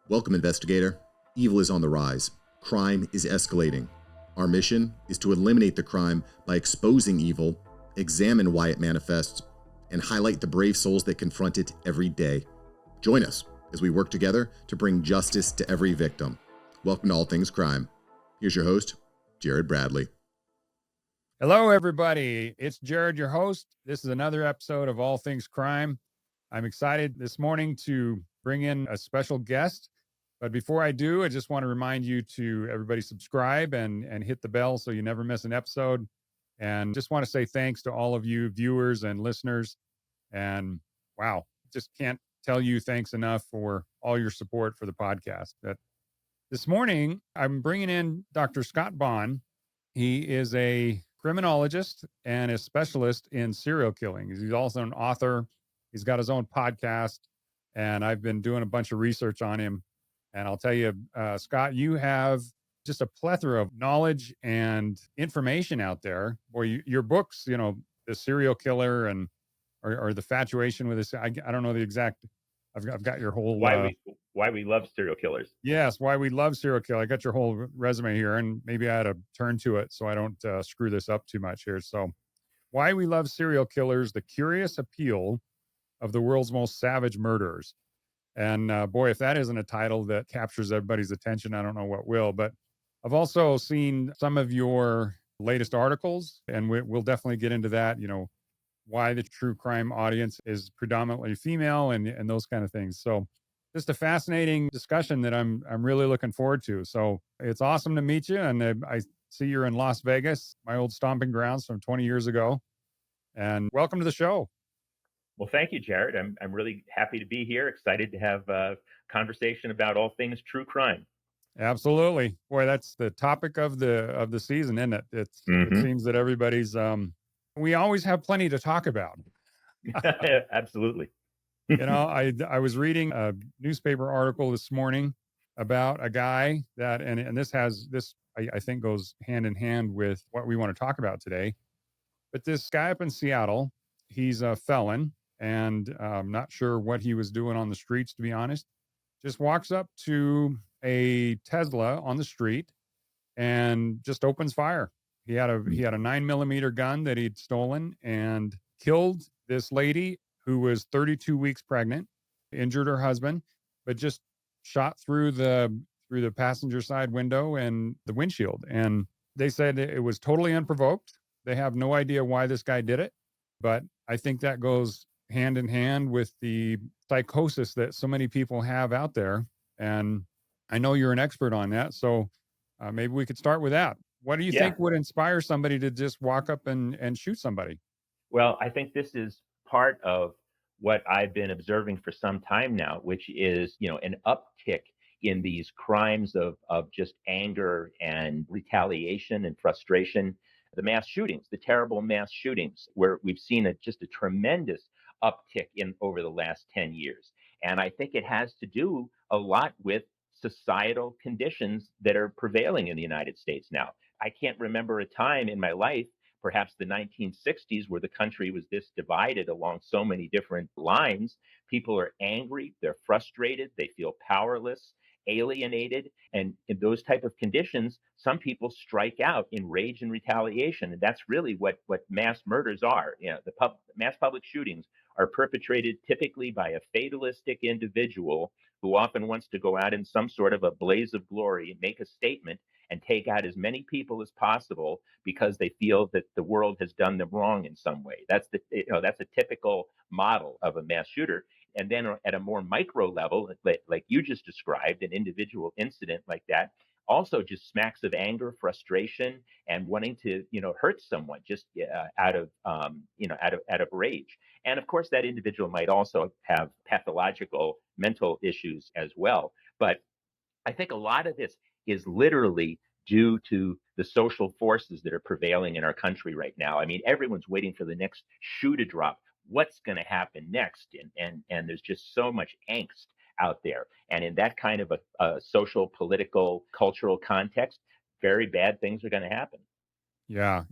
Welcome, investigator. Evil is on the rise. Crime is escalating. Our mission is to eliminate the crime by exposing evil, examine why it manifests, and highlight the brave souls that confront it every day. Join us as we work together to bring justice to every victim. Welcome to All Things Crime. Here's your host, Jared Bradley. Hello, everybody. It's Jared, your host. This is another episode of All Things Crime. I'm excited this morning to bring in a special guest. But before I do, I just want to remind you to everybody subscribe and hit the bell so you never miss an episode. And just want to say thanks to all of you viewers and listeners. And wow, just can't tell you thanks enough for all your support for the podcast. But this morning, I'm bringing in Dr. Scott Bonn. He is a criminologist and a specialist in serial killing. He's also an author. He's got his own podcast, and I've been doing a bunch of research on him. And I'll tell you, Scott, you have just a plethora of knowledge and information out there. Boy, your books, you know, The Serial Killer and or The Fatuation with this. I don't know the exact. I've got your whole why we love serial killers. Yes, why we love serial killer. I got your whole resume here, and maybe I had to turn to it so I don't screw this up too much here. So, why we love serial killers: the curious appeal of the world's most savage murderers. And boy, if that isn't a title that captures everybody's attention, I don't know what will. But I've also seen some of your latest articles, and we'll definitely get into that. You know, why the true crime audience is predominantly female and those kind of things. So just a fascinating discussion that I'm really looking forward to. So it's awesome to meet you. And I see you're in Las Vegas, my old stomping grounds from 20 years ago. And welcome to the show. Well, thank you, Jared. I'm really happy to be here. Excited to have a conversation about all things true crime. Absolutely. Boy, that's the topic of the season, isn't it? It seems that everybody's we always have plenty to talk about. Absolutely. You know, I was reading a newspaper article this morning about a guy that, and this I think goes hand in hand with what we want to talk about today. But this guy up in Seattle, he's a felon, and I'm not sure what he was doing on the streets, to be honest. Just walks up to a Tesla on the street and just opens fire. He had a 9mm gun that he'd stolen and killed this lady who was 32 weeks pregnant, injured her husband, but just shot through the passenger side window and the windshield. And they said it was totally unprovoked. They have no idea why this guy did it, but I think that goes hand in hand with the psychosis that so many people have out there. And I know you're an expert on that, so maybe we could start with that. What do you think would inspire somebody to just walk up and shoot somebody? Well, I think this is part of what I've been observing for some time now, which is, you know, an uptick in these crimes of just anger and retaliation and frustration. The mass shootings, the terrible mass shootings, where we've seen just a tremendous uptick in over the last 10 years. And I think it has to do a lot with societal conditions that are prevailing in the United States now. I can't remember a time in my life, perhaps the 1960s, where the country was this divided along so many different lines. People are angry, they're frustrated, they feel powerless, alienated, and in those type of conditions, some people strike out in rage and retaliation, and that's really what mass murders are. You know, mass public shootings are perpetrated typically by a fatalistic individual who often wants to go out in some sort of a blaze of glory and make a statement and take out as many people as possible because they feel that the world has done them wrong in some way. That's a typical model of a mass shooter. And then at a more micro level, like you just described, an individual incident like that also just smacks of anger, frustration, and wanting to, hurt someone just out of rage. And of course, that individual might also have pathological mental issues as well. But I think a lot of this is literally due to the social forces that are prevailing in our country right now. I mean, everyone's waiting for the next shoe to drop. What's going to happen next? And there's just so much angst out there. And in that kind of a social, political, cultural context, very bad things are going to happen. Yeah,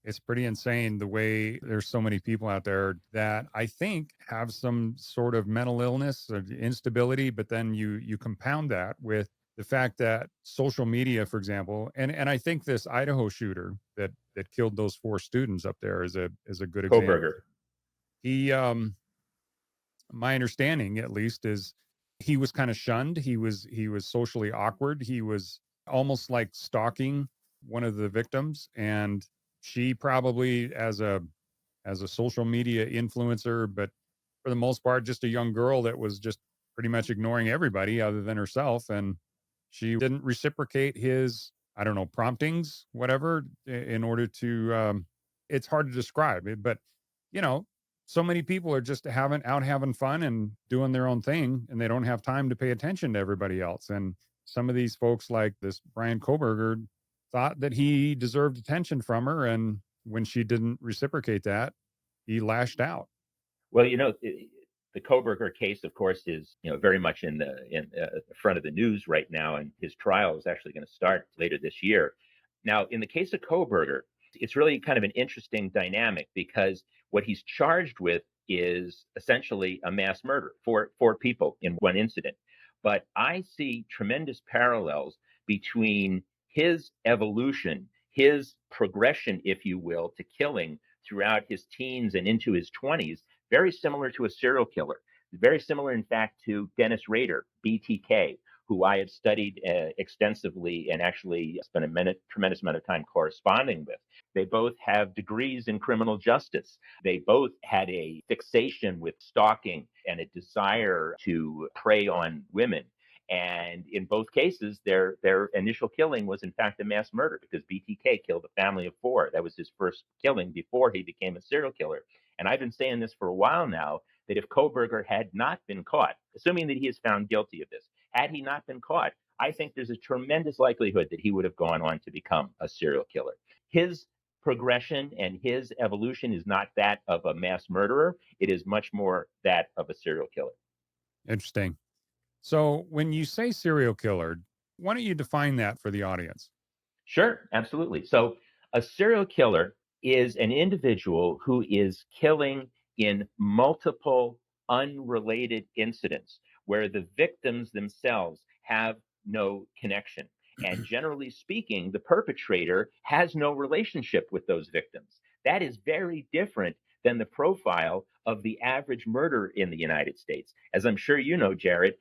It's pretty insane the way there's so many people out there that I think have some sort of mental illness or instability, but then you compound that with the fact that social media, for example, and I think this Idaho shooter that killed those 4 students up there is a good example. Koberger. He My understanding at least is he was kind of shunned. He was socially awkward. He was almost like stalking one of the victims, and she probably as a social media influencer, but for the most part just a young girl that was just pretty much ignoring everybody other than herself, and she didn't reciprocate his, I don't know, promptings, whatever, in order to it's hard to describe it, but you know, so many people are just having fun and doing their own thing, and they don't have time to pay attention to everybody else. And some of these folks, like this Brian Koberger, thought that he deserved attention from her, and when she didn't reciprocate that, he lashed out. Well, the Koberger case, of course, is very much in the front of the news right now, and his trial is actually going to start later this year. Now, in the case of Koberger, it's really kind of an interesting dynamic because what he's charged with is essentially a mass murder, four people in one incident. But I see tremendous parallels between his evolution, his progression, if you will, to killing throughout his teens and into his 20s, very similar to a serial killer. Very similar, in fact, to Dennis Rader, BTK, who I have studied extensively and actually spent a tremendous amount of time corresponding with. They both have degrees in criminal justice. They both had a fixation with stalking and a desire to prey on women. And in both cases, their initial killing was in fact a mass murder because BTK killed a family of 4. That was his first killing before he became a serial killer. And I've been saying this for a while now, that if Koberger had not been caught, assuming that he is found guilty of this, had he not been caught, I think there's a tremendous likelihood that he would have gone on to become a serial killer. His progression and his evolution is not that of a mass murderer. It is much more that of a serial killer. Interesting. So when you say serial killer, why don't you define that for the audience? Sure, absolutely. So a serial killer is an individual who is killing in multiple unrelated incidents where the victims themselves have no connection. And generally speaking, the perpetrator has no relationship with those victims. That is very different than the profile of the average murderer in the United States. As I'm sure you know, Jared,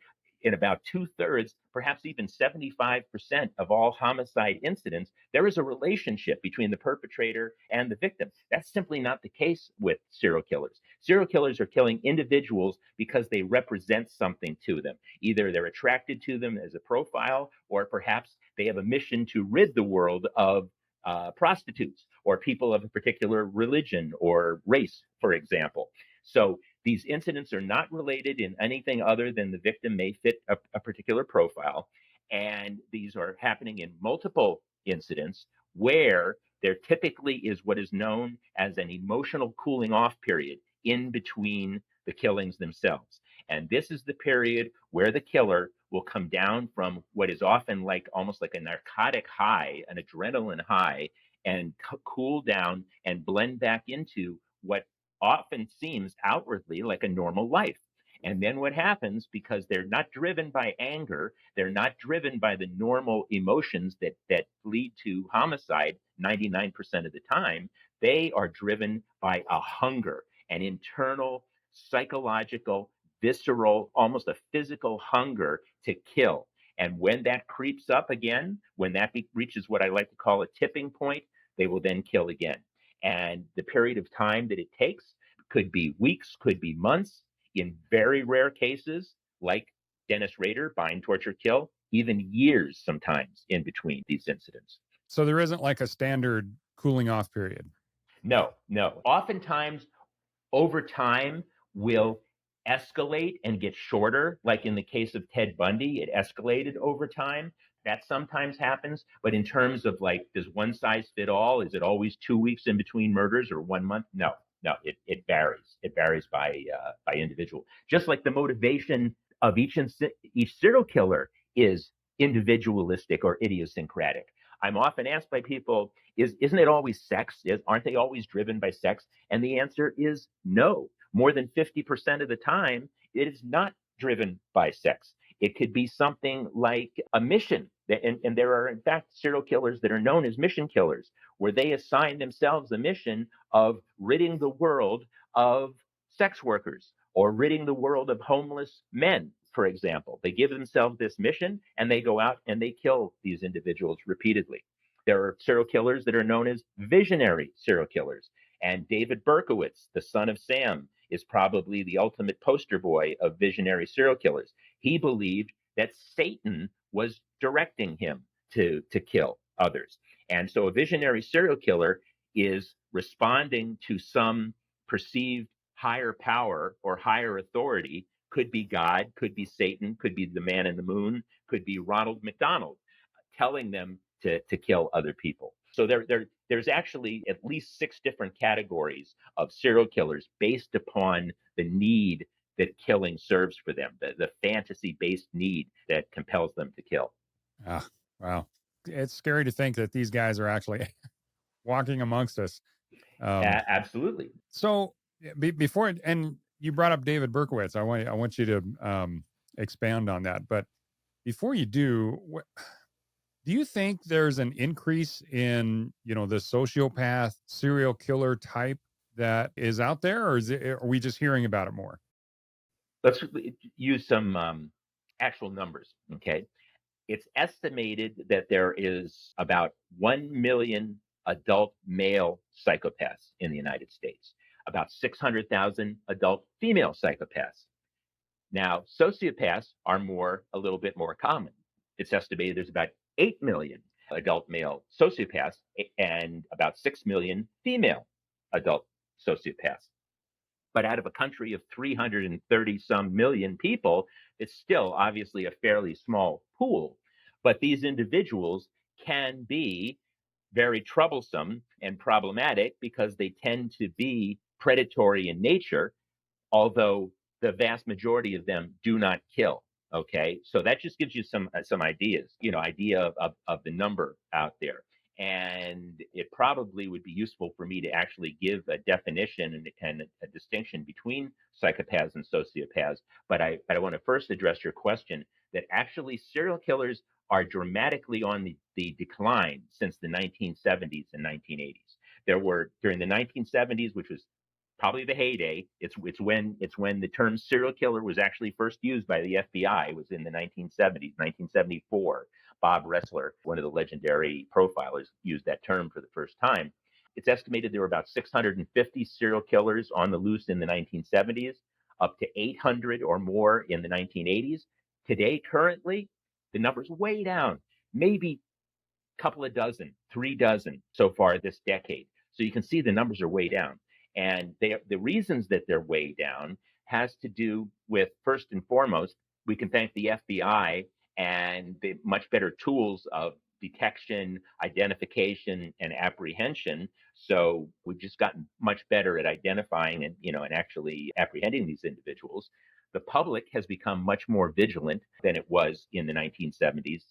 in about 2/3, perhaps even 75% of all homicide incidents, there is a relationship between the perpetrator and the victim. That's simply not the case with serial killers. Serial killers are killing individuals because they represent something to them. Either they're attracted to them as a profile, or perhaps they have a mission to rid the world of prostitutes or people of a particular religion or race, for example. So these incidents are not related in anything other than the victim may fit a particular profile. And these are happening in multiple incidents where there typically is what is known as an emotional cooling off period in between the killings themselves. And this is the period where the killer will come down from what is often like almost like a narcotic high, an adrenaline high, and cool down and blend back into what often seems outwardly like a normal life. And then what happens, because they're not driven by anger, they're not driven by the normal emotions that lead to homicide 99% of the time, they are driven by a hunger, an internal, psychological, visceral, almost a physical hunger to kill. And when that creeps up again, when that reaches what I like to call a tipping point, they will then kill again. And the period of time that it takes could be weeks, could be months. In very rare cases, like Dennis Rader, bind, torture, kill, even years sometimes in between these incidents. So there isn't like a standard cooling off period. No, no. Oftentimes, over time, will escalate and get shorter. Like in the case of Ted Bundy, it escalated over time. That sometimes happens. But in terms of like, does one size fit all? Is it always 2 weeks in between murders or 1 month? No, no, it varies. It varies by individual. Just like the motivation of each serial killer is individualistic or idiosyncratic. I'm often asked by people, isn't it always sex? Aren't they always driven by sex? And the answer is no. More than 50% of the time, it is not driven by sex. It could be something like a mission. And there are, in fact, serial killers that are known as mission killers, where they assign themselves a mission of ridding the world of sex workers or ridding the world of homeless men, for example. They give themselves this mission and they go out and they kill these individuals repeatedly. There are serial killers that are known as visionary serial killers. And David Berkowitz, the son of Sam, is probably the ultimate poster boy of visionary serial killers. He believed that Satan was directing him to kill others. And so a visionary serial killer is responding to some perceived higher power or higher authority. Could be God, could be Satan, could be the man in the moon, could be Ronald McDonald, telling them to kill other people. So there's actually at least 6 different categories of serial killers based upon the need that killing serves for them, the fantasy-based need that compels them to kill. Ah, wow. It's scary to think that these guys are actually walking amongst us. Absolutely. So before, and you brought up David Berkowitz. I want you to expand on that. But before you do, do you think there's an increase in, the sociopath serial killer type that is out there, or are we just hearing about it more? Let's use some actual numbers. Okay. It's estimated that there is about 1 million adult male psychopaths in the United States, about 600,000 adult female psychopaths. Now, sociopaths are a little bit more common. It's estimated there's about 8 million adult male sociopaths and about 6 million female adult sociopaths. But out of a country of 330 some million people, it's still obviously a fairly small pool. But these individuals can be very troublesome and problematic because they tend to be predatory in nature, although the vast majority of them do not kill. Okay, so that just gives you some ideas, idea of the number out there. And it probably would be useful for me to actually give a definition and a distinction between psychopaths and sociopaths. But I want to first address your question that actually serial killers are dramatically on the decline since the 1970s and 1980s. There were, during the 1970s, which was probably the heyday. It's when the term serial killer was actually first used by the FBI. It was in the 1970s, 1974. Bob Ressler, one of the legendary profilers, used that term for the first time. It's estimated there were about 650 serial killers on the loose in the 1970s, up to 800 or more in the 1980s. Today, currently, the number's way down, maybe a couple of dozen, 3 dozen so far this decade. So you can see the numbers are way down. And the reasons that they're way down has to do with, first and foremost, we can thank the FBI and the much better tools of detection, identification, and apprehension. So we've just gotten much better at identifying and actually apprehending these individuals. The public has become much more vigilant than it was in the 1970s.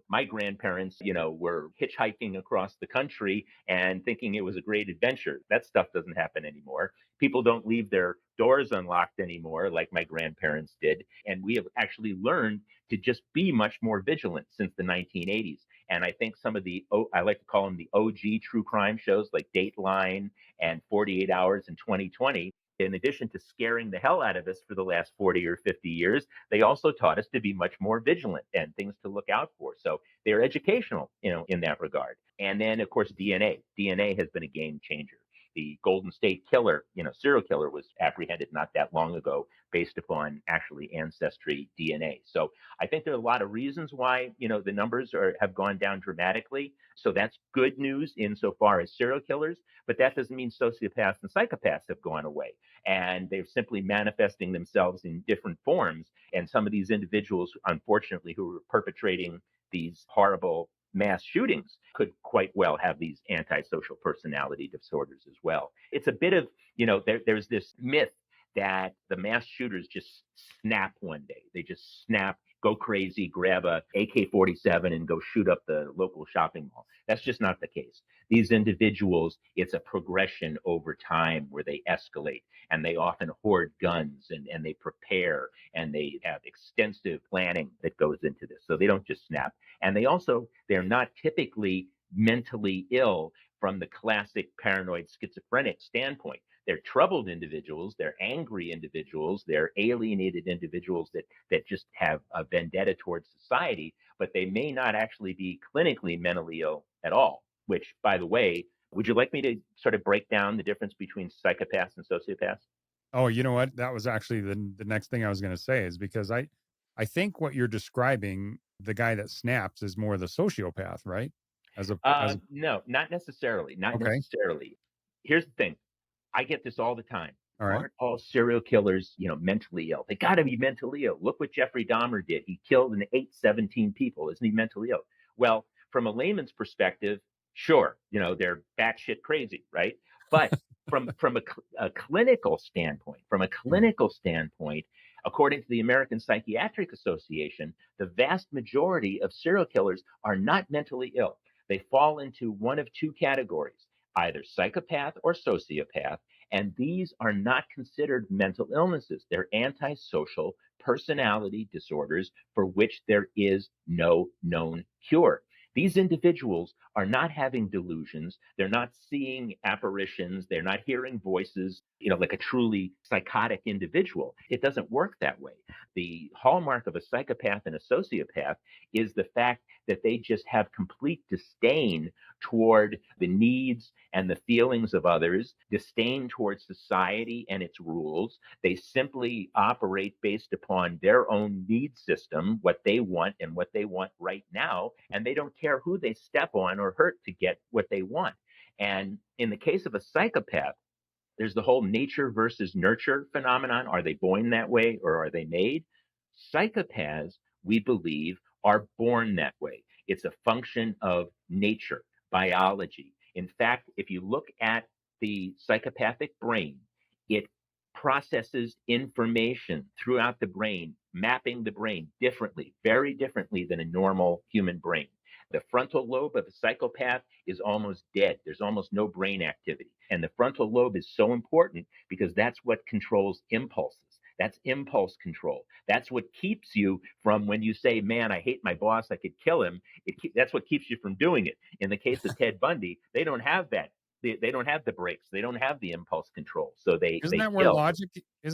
My grandparents, were hitchhiking across the country and thinking it was a great adventure. That stuff doesn't happen anymore. People don't leave their doors unlocked anymore like my grandparents did. And we have actually learned to just be much more vigilant since the 1980s. And I think some of I like to call them the OG true crime shows like Dateline and 48 Hours and 2020, in addition to scaring the hell out of us for the last 40 or 50 years, they also taught us to be much more vigilant and things to look out for. So they're educational, in that regard. And then, of course, DNA. DNA has been a game changer. The Golden State Killer, serial killer, was apprehended not that long ago based upon actually ancestry DNA. So I think there are a lot of reasons why, the numbers have gone down dramatically. So that's good news insofar as serial killers, but that doesn't mean sociopaths and psychopaths have gone away. And they're simply manifesting themselves in different forms. And some of these individuals, unfortunately, who are perpetrating these horrible mass shootings could quite well have these antisocial personality disorders as well. It's a bit of, there's this myth that the mass shooters just snap one day. They just snap, go crazy, grab a AK-47 and go shoot up the local shopping mall. That's just not the case. These individuals, it's a progression over time where they escalate, and they often hoard guns, and they prepare, and they have extensive planning that goes into this. So they don't just snap. And they're not typically mentally ill from the classic paranoid schizophrenic standpoint. They're troubled individuals, they're angry individuals, they're alienated individuals that just have a vendetta towards society, but they may not actually be clinically mentally ill at all. Which, by the way, would you like me to sort of break down the difference between psychopaths and sociopaths? Oh, you know what? That was actually the next thing I was going to say, is because I think what you're describing, the guy that snaps, is more the sociopath, right? As a No, not necessarily. Not Okay. necessarily. Here's the thing. I get this all the time. All right. Aren't all serial killers, mentally ill? They got to be mentally ill. Look what Jeffrey Dahmer did. He killed and ate 17 people. Isn't he mentally ill? Well, from a layman's perspective, sure, they're batshit crazy, right? But from a clinical standpoint, according to the American Psychiatric Association, the vast majority of serial killers are not mentally ill. They fall into one of two categories, either psychopath or sociopath, and these are not considered mental illnesses. They're antisocial personality disorders for which there is no known cure. These individuals are not having delusions. They're not seeing apparitions. They're not hearing voices, like a truly psychotic individual. It doesn't work that way. The hallmark of a psychopath and a sociopath is the fact that they just have complete disdain toward the needs and the feelings of others, disdain towards society and its rules. They simply operate based upon their own need system, what they want and what they want right now, and they don't care who they step on or hurt to get what they want. And in the case of a psychopath, there's the whole nature versus nurture phenomenon. Are they born that way or are they made? Psychopaths, we believe, are born that way. It's a function of nature, biology. In fact, if you look at the psychopathic brain, it processes information throughout the brain, mapping the brain differently, very differently than a normal human brain. The frontal lobe of a psychopath is almost dead. There's almost no brain activity. And the frontal lobe is so important because that's what controls impulses. That's impulse control. That's what keeps you from, when you say, man, I hate my boss, I could kill him. That's what keeps you from doing it. In the case of Ted Bundy, they don't have that. They don't have the brakes. They don't have the impulse control. So they kill. Isn't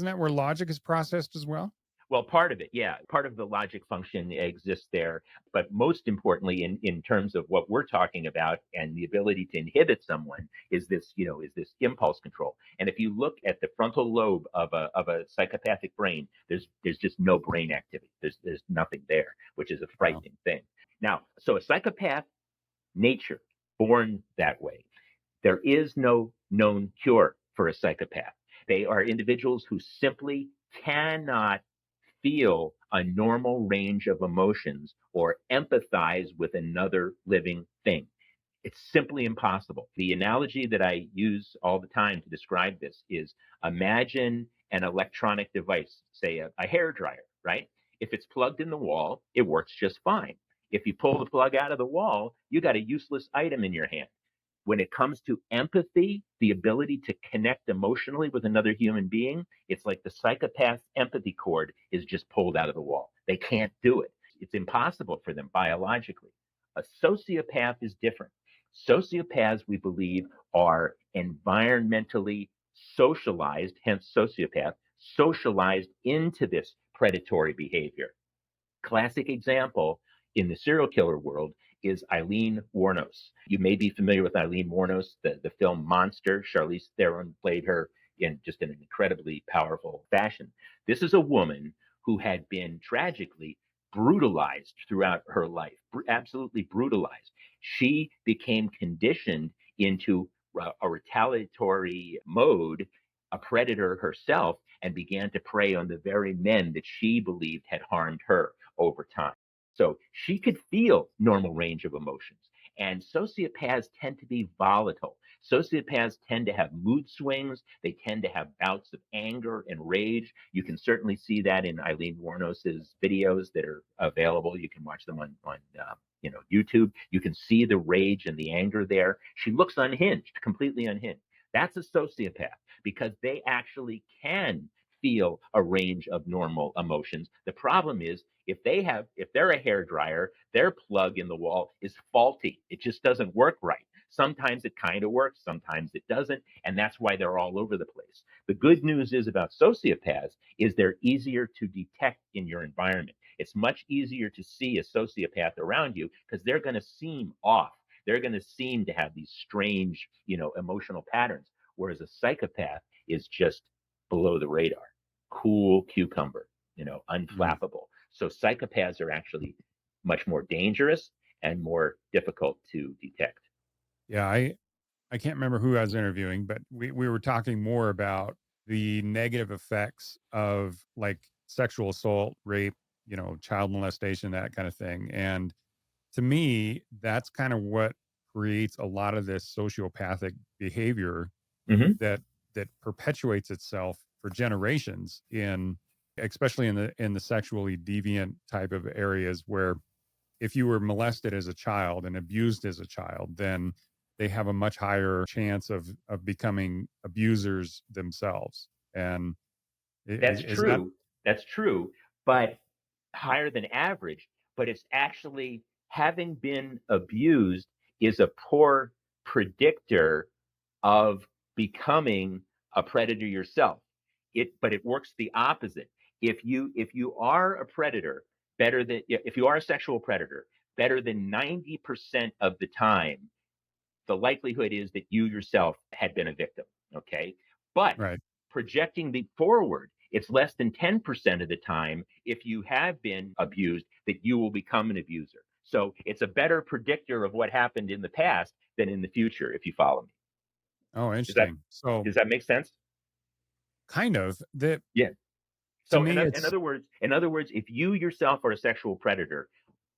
that where logic is processed as well? Well, part of it, yeah. Part of the logic function exists there. But most importantly, in terms of what we're talking about and the ability to inhibit someone is this impulse control. And if you look at the frontal lobe of a psychopathic brain, there's just no brain activity. There's nothing there, which is a frightening thing. Now, so a psychopath, nature, born that way. There is no known cure for a psychopath. They are individuals who simply cannot feel a normal range of emotions or empathize with another living thing. It's simply impossible. The analogy that I use all the time to describe this is, imagine an electronic device, say a hair dryer, right? If it's plugged in the wall, it works just fine. If you pull the plug out of the wall, you got a useless item in your hand. When it comes to empathy, the ability to connect emotionally with another human being, it's like the psychopath's empathy cord is just pulled out of the wall. They can't do it. It's impossible for them biologically. A sociopath is different. Sociopaths, we believe, are environmentally socialized, hence sociopath, socialized into this predatory behavior. Classic example in the serial killer world is Eileen Wuornos. You may be familiar with Eileen Wuornos, the film Monster. Charlize Theron played her in just an incredibly powerful fashion. This is a woman who had been tragically brutalized throughout her life, absolutely brutalized. She became conditioned into a retaliatory mode, a predator herself, and began to prey on the very men that she believed had harmed her over time. So she could feel normal range of emotions. And sociopaths tend to be volatile. Sociopaths tend to have mood swings. They tend to have bouts of anger and rage. You can certainly see that in Eileen Warnos's videos that are available. You can watch them on YouTube. You can see the rage and the anger there. She looks unhinged, completely unhinged. That's a sociopath because they actually can feel a range of normal emotions. The problem is if they're a hairdryer, their plug in the wall is faulty. It just doesn't work right. Sometimes it kind of works, sometimes it doesn't, and that's why they're all over the place. The good news is about sociopaths is they're easier to detect in your environment. It's much easier to see a sociopath around you because they're going to seem off. They're going to seem to have these strange, emotional patterns, whereas a psychopath is just below the radar, cool cucumber, Mm. unflappable. So psychopaths are actually much more dangerous and more difficult to detect. Yeah, I can't remember who I was interviewing, but we were talking more about the negative effects of like sexual assault, rape, child molestation, that kind of thing. And to me, that's kind of what creates a lot of this sociopathic behavior Mm-hmm. that perpetuates itself for generations in, especially in the sexually deviant type of areas where if you were molested as a child and abused as a child, then they have a much higher chance of becoming abusers themselves. And That's is that true. That's true, but higher than average. But it's actually having been abused is a poor predictor of becoming a predator yourself. But it works the opposite. If you are a predator, if you are a sexual predator, better than 90% of the time, the likelihood is that you yourself had been a victim. Okay. But right? projecting the forward, it's less than 10% of the time, if you have been abused, that you will become an abuser. So it's a better predictor of what happened in the past than in the future, if you follow me. Oh, Does that interesting. So does that make sense? kind of that Yeah. to So me, in other words, if you yourself are a sexual predator,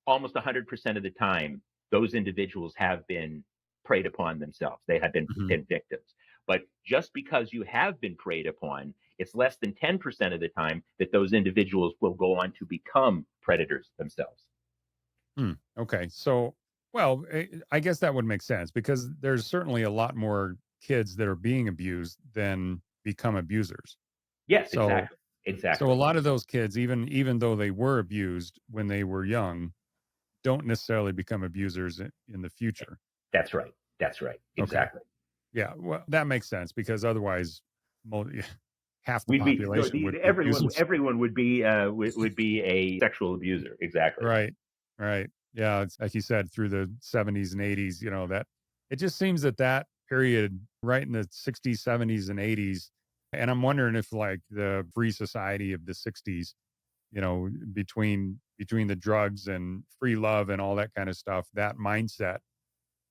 almost 100% of the time, those individuals have been preyed upon themselves. They have Mhm. been victims. But just because you have been preyed upon, it's less than 10% of the time that those individuals will go on to become predators themselves. Okay. So, well, I guess that would make sense because there's certainly a lot more kids that are being abused than become abusers. Yes, So, exactly. so a Exactly. lot of those kids, even though they were abused when they were young, don't necessarily become abusers in the future. That's right. That's right. Okay. Exactly. Yeah. Well, that makes sense because otherwise, half the We'd be so population would be everyone abusers. everyone would be a sexual abuser. Exactly. Right. Right. Yeah. It's like you said, through the 70s and 80s, that it just seems that period right in the 60s, 70s, and 80s. And I'm wondering if like the free society of the 60s, between the drugs and free love and all that kind of stuff, that mindset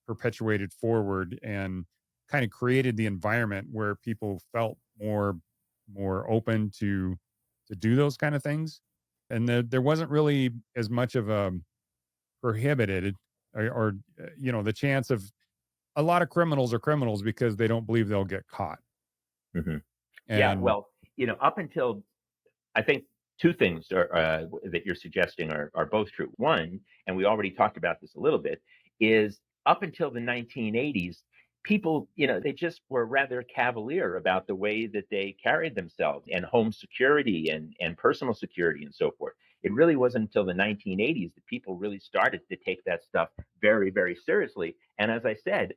perpetuated forward and kind of created the environment where people felt more open to do those kind of things. And there wasn't really as much of a prohibited or the chance of a lot of criminals are criminals because they don't believe they'll get caught. Hmm. Yeah. And Well, up until I think two things that you're suggesting are both true. One, and we already talked about this a little bit, is up until the 1980s, people, they just were rather cavalier about the way that they carried themselves and home security and personal security and so forth. It really wasn't until the 1980s that people really started to take that stuff very, very seriously. And as I said,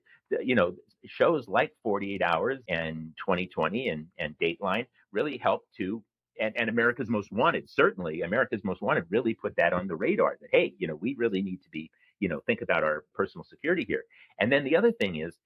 shows like 48 Hours and 2020 and Dateline really helped to and America's Most Wanted, certainly America's Most Wanted really put that on the radar that, hey, we really need to be, think about our personal security here. And then the other thing is,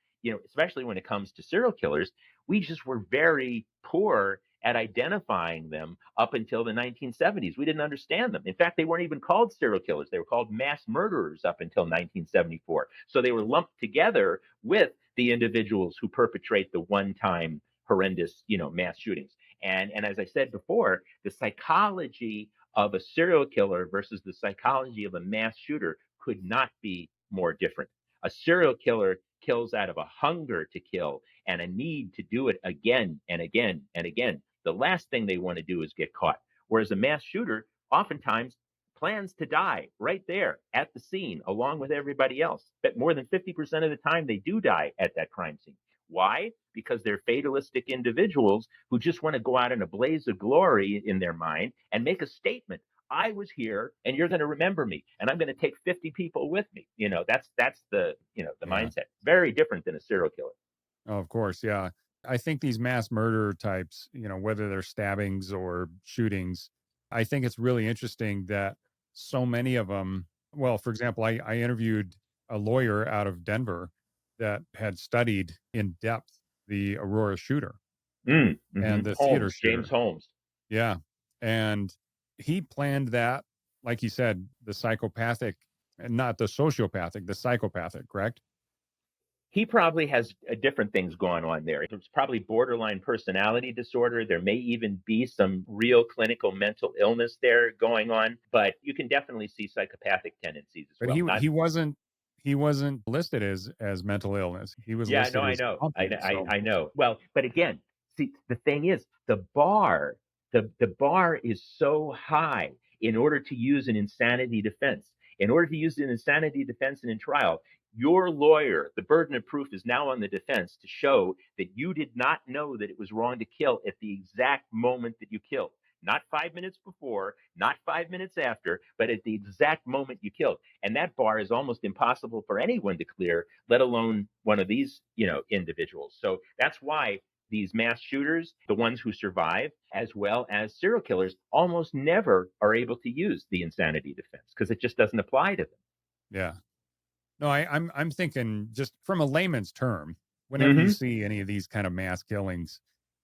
especially when it comes to serial killers, we just were very poor at identifying them up until the 1970s. We didn't understand them. In fact, they weren't even called serial killers. They were called mass murderers up until 1974. So they were lumped together with the individuals who perpetrate the one-time horrendous, mass shootings. And as I said before, the psychology of a serial killer versus the psychology of a mass shooter could not be more different. A serial killer kills out of a hunger to kill and a need to do it again and again and again. The last thing they want to do is get caught. Whereas a mass shooter oftentimes plans to die right there at the scene along with everybody else. But more than 50% of the time, they do die at that crime scene. Why? Because they're fatalistic individuals who just want to go out in a blaze of glory in their mind and make a statement. I was here and you're going to remember me and I'm going to take 50 people with me. That's the, the Yeah. mindset. Very different than a serial killer. Oh, of course. Yeah. I think these mass murder types, whether they're stabbings or shootings, I think it's really interesting that so many of them, well, for example, I interviewed a lawyer out of Denver that had studied in depth the Aurora shooter and the theater James shooter. Holmes. Yeah. And he planned that, like you said, the psychopathic, and not the sociopathic, the psychopathic, correct? He probably has different things going on there. It's probably borderline personality disorder. There may even be some real clinical mental illness there going on, but you can definitely see psychopathic tendencies as But well. he wasn't listed as mental illness. He was Yeah, listed I as know. something. So I know. Well, but again, see, the thing is, the bar is so high in order to use an insanity defense. In order to use an insanity defense in a trial, your lawyer, the burden of proof is now on the defense to show that you did not know that it was wrong to kill at the exact moment that you killed. Not 5 minutes before, not 5 minutes after, but at the exact moment you killed. And that bar is almost impossible for anyone to clear, let alone one of these, individuals. So that's why these mass shooters, the ones who survive, as well as serial killers, almost never are able to use the insanity defense because it just doesn't apply to them. yeah. No, I'm thinking just from a layman's term, whenever you Mm-hmm. see any of these kind of mass killings,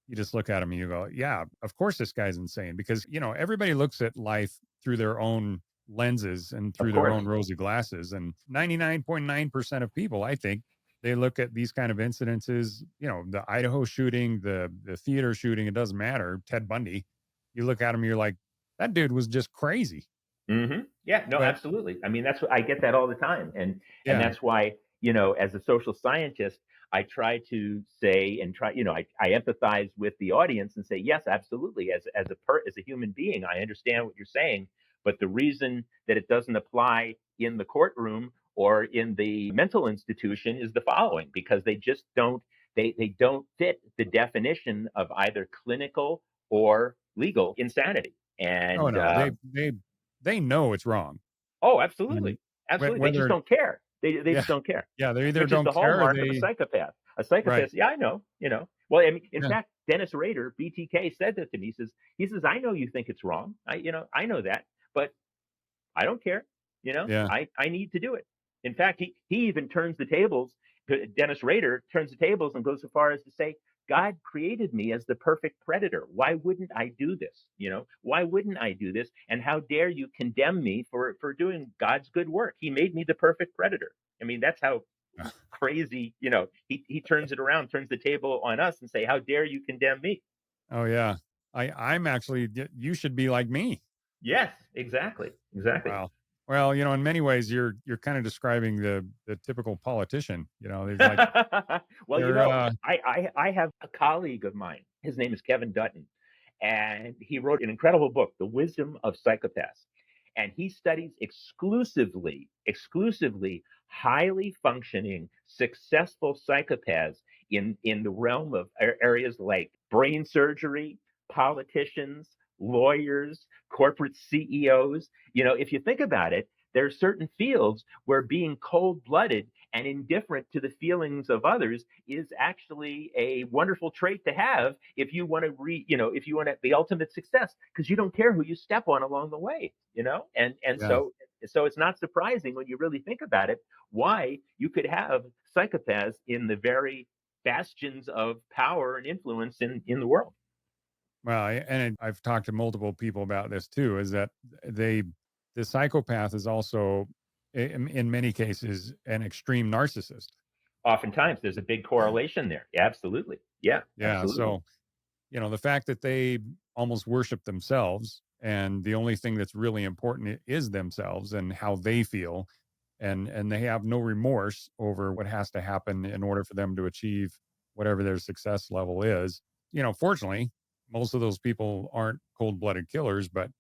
you just look at them and you go, yeah, of course this guy's insane because, everybody looks at life through their own lenses and Of through their course. own rosy glasses. And 99.9% of people, I think, they look at these kind of incidences, the Idaho shooting, the theater shooting, it doesn't matter, Ted Bundy. You look at him, you're like, that dude was just crazy. Mm-hmm. Yeah, no, But absolutely. I mean, that's what I get that all the time, and yeah, that's why as a social scientist, I try to say and try, I empathize with the audience and say, yes, absolutely. As a human being, I understand what you're saying, but the reason that it doesn't apply in the courtroom or in the mental institution is the following: because they just don't fit the definition of either clinical or legal insanity, oh and no, they know it's wrong. oh, And absolutely. Absolutely. They just whether, don't care. They yeah, just don't care, yeah, they either which is don't the care or hallmark of a they, psychopath. A right. psychopath, yeah, I know. Well, I mean, in Yeah. fact, Dennis Rader, BTK, said that to me. He says, I know you think it's wrong. I know that, but I don't care. Yeah. I need to do it. In fact, he even turns the tables. Dennis Rader turns the tables and goes so far as to say, God created me as the perfect predator. Why wouldn't I do this? Why wouldn't I do this? And how dare you condemn me for doing God's good work? He made me the perfect predator. I mean, that's how crazy, he turns it around, turns the table on us and say, how dare you condemn me? Oh yeah. I'm actually, you should be like me. Yes, exactly. Exactly. Wow. Well, in many ways you're kind of describing the typical politician, there's like Well, they're I have a colleague of mine. His name is Kevin Dutton, and he wrote an incredible book, The Wisdom of Psychopaths. And he studies exclusively highly functioning, successful psychopaths in the realm of areas like brain surgery, politicians, lawyers, corporate CEOs. If you think about it, there are certain fields where being cold-blooded and indifferent to the feelings of others is actually a wonderful trait to have if you want if you want the ultimate success, because you don't care who you step on along the way, and yeah. so it's not surprising when you really think about it why you could have psychopaths in the very bastions of power and influence in the world. Well, and I've talked to multiple people about this too, is that the psychopath is also in many cases an extreme narcissist. Oftentimes there's a big correlation there. Yeah, absolutely. Yeah, Yeah. absolutely. So, the fact that they almost worship themselves and the only thing that's really important is themselves and how they feel. and they have no remorse over what has to happen in order for them to achieve whatever their success level is. Fortunately, most of those people aren't cold-blooded killers, but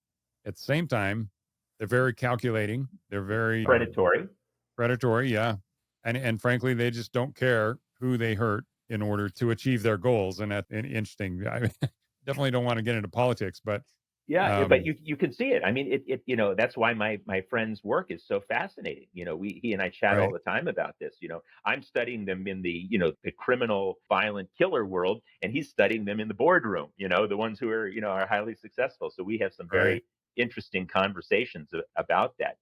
at the same time, they're very calculating. They're very Predatory. predatory, yeah. And frankly, they just don't care who they hurt in order to achieve their goals. And that's interesting. I definitely don't want to get into politics, but Yeah, but um, you can see it. I mean, that's why my friend's work is so fascinating. He and I chat all right, the time about this. I'm studying them in the criminal violent killer world, and he's studying them in the boardroom, the ones who are highly successful. So we have some right, very interesting conversations about that.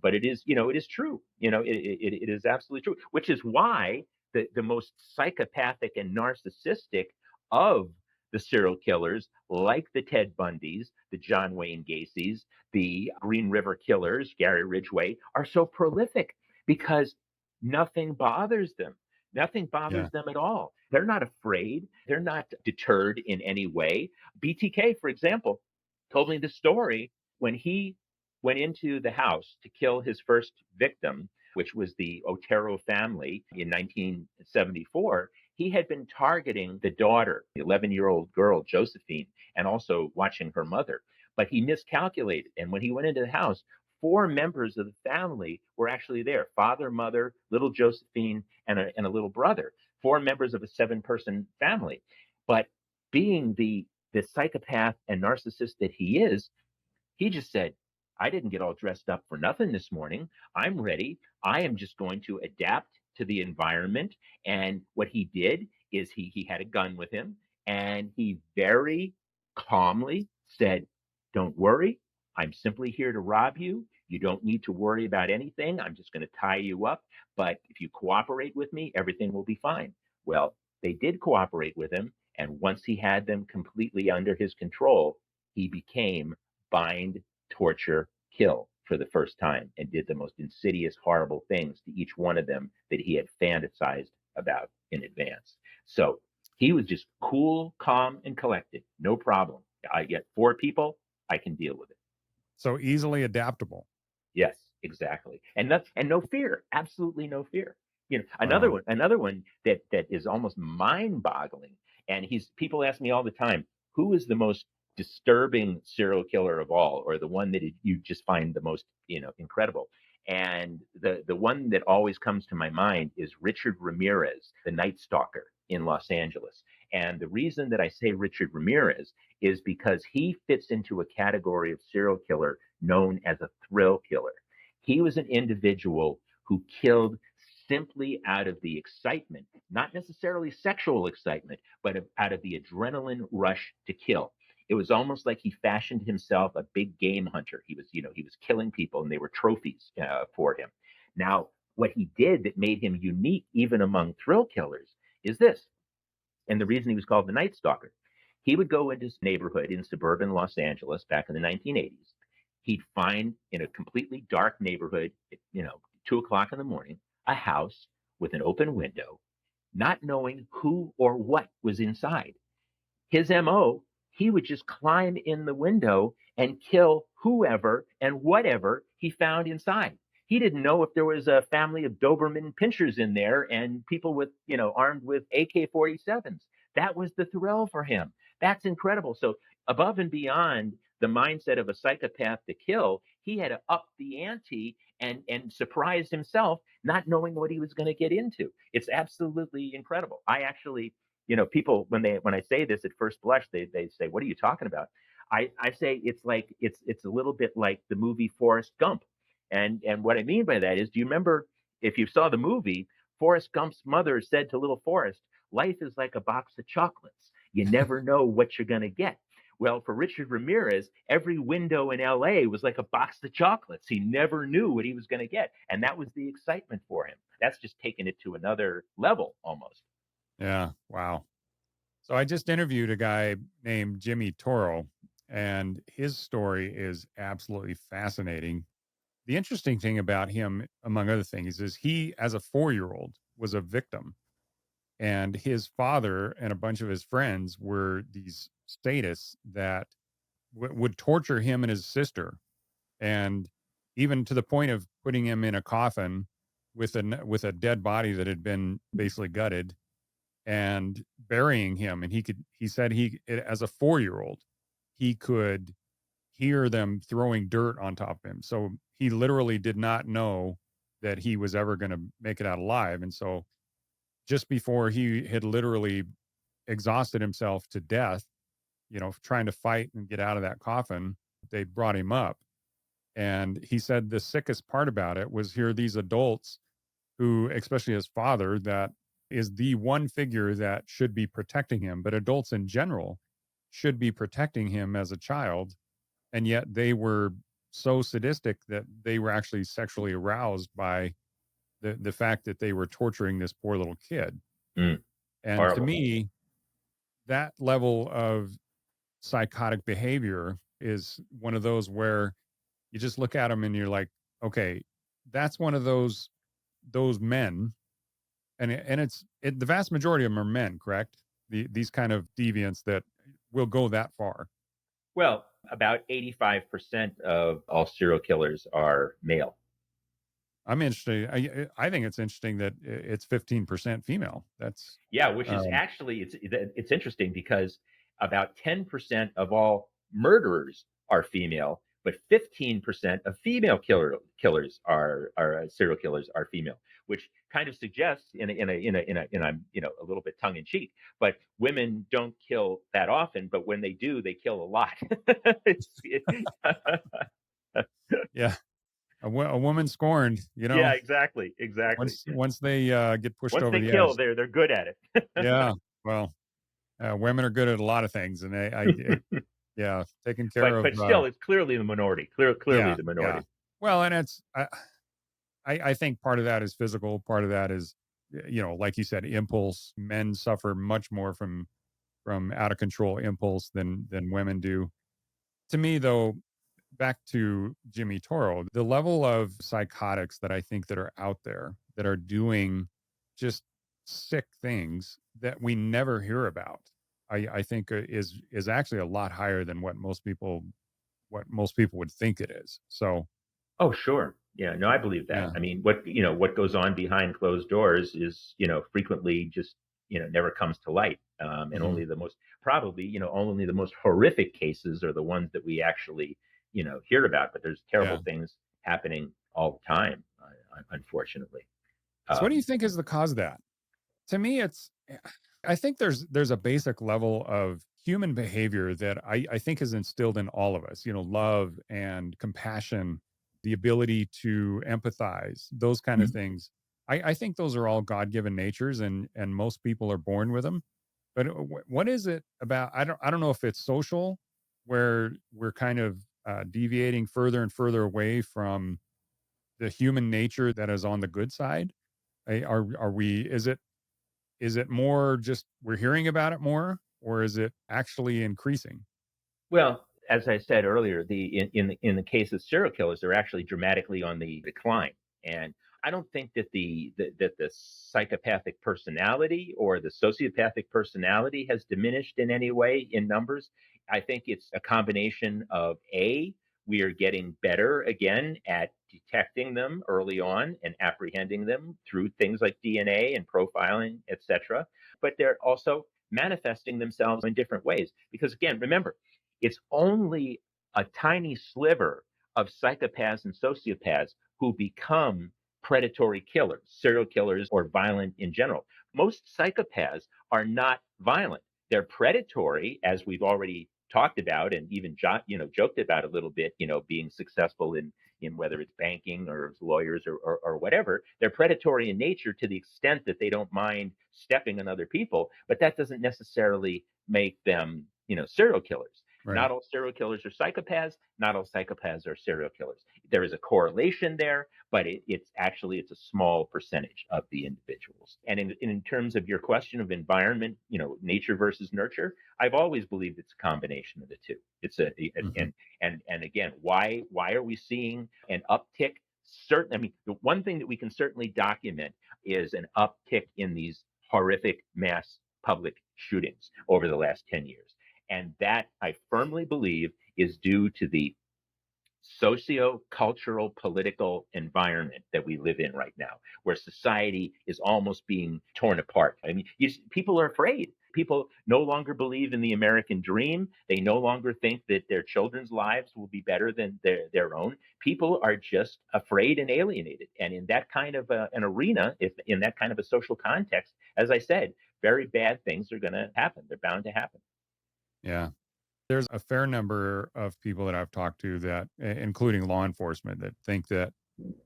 But it is true. It is absolutely true, which is why the most psychopathic and narcissistic of the serial killers, like the Ted Bundys, the John Wayne Gacy's, the Green River Killers, Gary Ridgway, are so prolific because nothing bothers them. Nothing yeah, bothers them at all. They're not afraid. They're not deterred in any way. BTK, for example, told me the story when he went into the house to kill his first victim, which was the Otero family in 1974. He had been targeting the daughter, the 11-year-old girl, Josephine, and also watching her mother. But he miscalculated. And when he went into the house, four members of the family were actually there: father, mother, little Josephine, and a little brother. Four members of a seven-person family. But being the psychopath and narcissist that he is, he just said, I didn't get all dressed up for nothing this morning. I'm ready. I am just going to adapt to the environment. And what he did is he had a gun with him, and he very calmly said, Don't worry. I'm simply here to rob you. You don't need to worry about anything. I'm just going to tie you up. But if you cooperate with me, everything will be fine. Well, they did cooperate with him. And once he had them completely under his control, he became bind, torture, kill for the first time, and did the most insidious, horrible things to each one of them that he had fantasized about in advance. So he was just cool, calm, and collected. No problem. I get four people, I can deal with it. so easily adaptable. Yes, exactly. And no fear, absolutely no fear. Another Wow. one, another one that is almost mind-boggling. And people ask me all the time, who is the most disturbing serial killer of all, or the one that you just find the most, incredible? And the one that always comes to my mind is Richard Ramirez, the Night Stalker in Los Angeles. And the reason that I say Richard Ramirez is because he fits into a category of serial killer known as a thrill killer. He was an individual who killed simply out of the excitement, not necessarily sexual excitement, but out of the adrenaline rush to kill. It was almost like he fashioned himself a big game hunter. He was killing people, and they were trophies for him. Now, what he did that made him unique, even among thrill killers, is this. And the reason he was called the Night Stalker, he would go into his neighborhood in suburban Los Angeles back in the 1980s. He'd find in a completely dark neighborhood, 2 o'clock in the morning, a house with an open window, not knowing who or what was inside. His MO, he would just climb in the window and kill whoever and whatever he found inside. He didn't know if there was a family of Doberman pinschers in there and people armed with AK-47s. That was the thrill for him. That's incredible. So above and beyond the mindset of a psychopath to kill, he had to up the ante and surprise himself, not knowing what he was going to get into. It's absolutely incredible. I actually, people when I say this at first blush, they say, "What are you talking about?" I say it's a little bit like the movie Forrest Gump, and what I mean by that is, do you remember, if you saw the movie, Forrest Gump's mother said to little Forrest, "Life is like a box of chocolates. You never know what you're going to get." Well, for Richard Ramirez, every window in LA was like a box of chocolates. He never knew what he was going to get, and that was the excitement for him. That's just taking it to another level almost. Yeah. Wow. So I just interviewed a guy named Jimmy Toro, and his story is absolutely fascinating. The interesting thing about him, among other things, is he, as a 4-year-old, was a victim. And his father and a bunch of his friends were these statists that would torture him and his sister. And even to the point of putting him in a coffin with a dead body that had been basically gutted and burying him. And he said as a 4-year-old, he could hear them throwing dirt on top of him. So he literally did not know that he was ever going to make it out alive. And so just before he had literally exhausted himself to death, trying to fight and get out of that coffin, they brought him up. And he said the sickest part about it was here these adults who, especially his father, that is the one figure that should be protecting him, but adults in general should be protecting him as a child. And yet they were so sadistic that they were actually sexually aroused by the fact that they were torturing this poor little kid. Mm, And to horrible. me, that level of psychotic behavior is one of those where you just look at them and you're like, okay, that's one of those men. And the vast majority of them are men, correct? These kind of deviants that will go that far. Well, about 85% of all serial killers are male. I'm interested. I think it's interesting that it's 15% female. That's Yeah, which is actually it's interesting because about 10% of all murderers are female, but 15% of female killers are serial killers are female, which kind of suggests in a little bit tongue in cheek, but women don't kill that often, but when they do, they kill a lot. yeah, a woman scorned. Yeah, exactly. Once they get pushed Once over they the kill, edge. they're good at it. Yeah, well, women are good at a lot of things, and yeah, taking care of. But still, it's clearly the minority. Clearly Yeah, the yeah. minority. Well, and I think part of that is physical. Part of that is, like you said, impulse. Men suffer much more from out of control impulse than women do. To me, though, back to Jimmy Toro, the level of psychotics that I think that are out there that are doing just sick things that we never hear about, I think is actually a lot higher than what most people would think it is. So, Oh, sure. Yeah, no, I believe that. yeah. I mean, what goes on behind closed doors is, frequently just, never comes to light. And Mhm. only the most horrific cases are the ones that we actually, hear about. But there's terrible Yeah. things happening all the time, unfortunately. So what do Um, you think is the cause of that? To me, I think there's a basic level of human behavior that I think is instilled in all of us, love and compassion, the ability to empathize, those kind of Mhm. things. I think those are all God-given natures, and most people are born with them. But what is it about? I don't know if it's social, where we're kind of deviating further and further away from the human nature that is on the good side. Are we? Is it more just we're hearing about it more, or is it actually increasing? Well, as I said earlier, in the case of serial killers, they're actually dramatically on the decline. And I don't think that the psychopathic personality or the sociopathic personality has diminished in any way in numbers. I think it's a combination of we are getting better again at detecting them early on and apprehending them through things like DNA and profiling, etc. But they're also manifesting themselves in different ways. Because again, remember, it's only a tiny sliver of psychopaths and sociopaths who become predatory killers, serial killers, or violent in general. Most psychopaths are not violent. They're predatory, as we've already talked about and even joked about a little bit, being successful in whether it's banking or lawyers or whatever. They're predatory in nature to the extent that they don't mind stepping on other people, but that doesn't necessarily make them, serial killers. Right. Not all serial killers are psychopaths. Not all psychopaths are serial killers. There is a correlation there, but it's a small percentage of the individuals. And in terms of your question of environment, nature versus nurture, I've always believed it's a combination of the two. Mhm. And again, why are we seeing an uptick? I mean, the one thing that we can certainly document is an uptick in these horrific mass public shootings over the last 10 years. And that I firmly believe is due to the socio-cultural political environment that we live in right now, where society is almost being torn apart. I mean, people are afraid. People no longer believe in the American dream. They no longer think that their children's lives will be better than their own. People are just afraid and alienated. And in that kind of an arena, if in that kind of a social context, as I said, very bad things are going to happen. They're bound to happen. Yeah. There's a fair number of people that I've talked to that, including law enforcement, that think that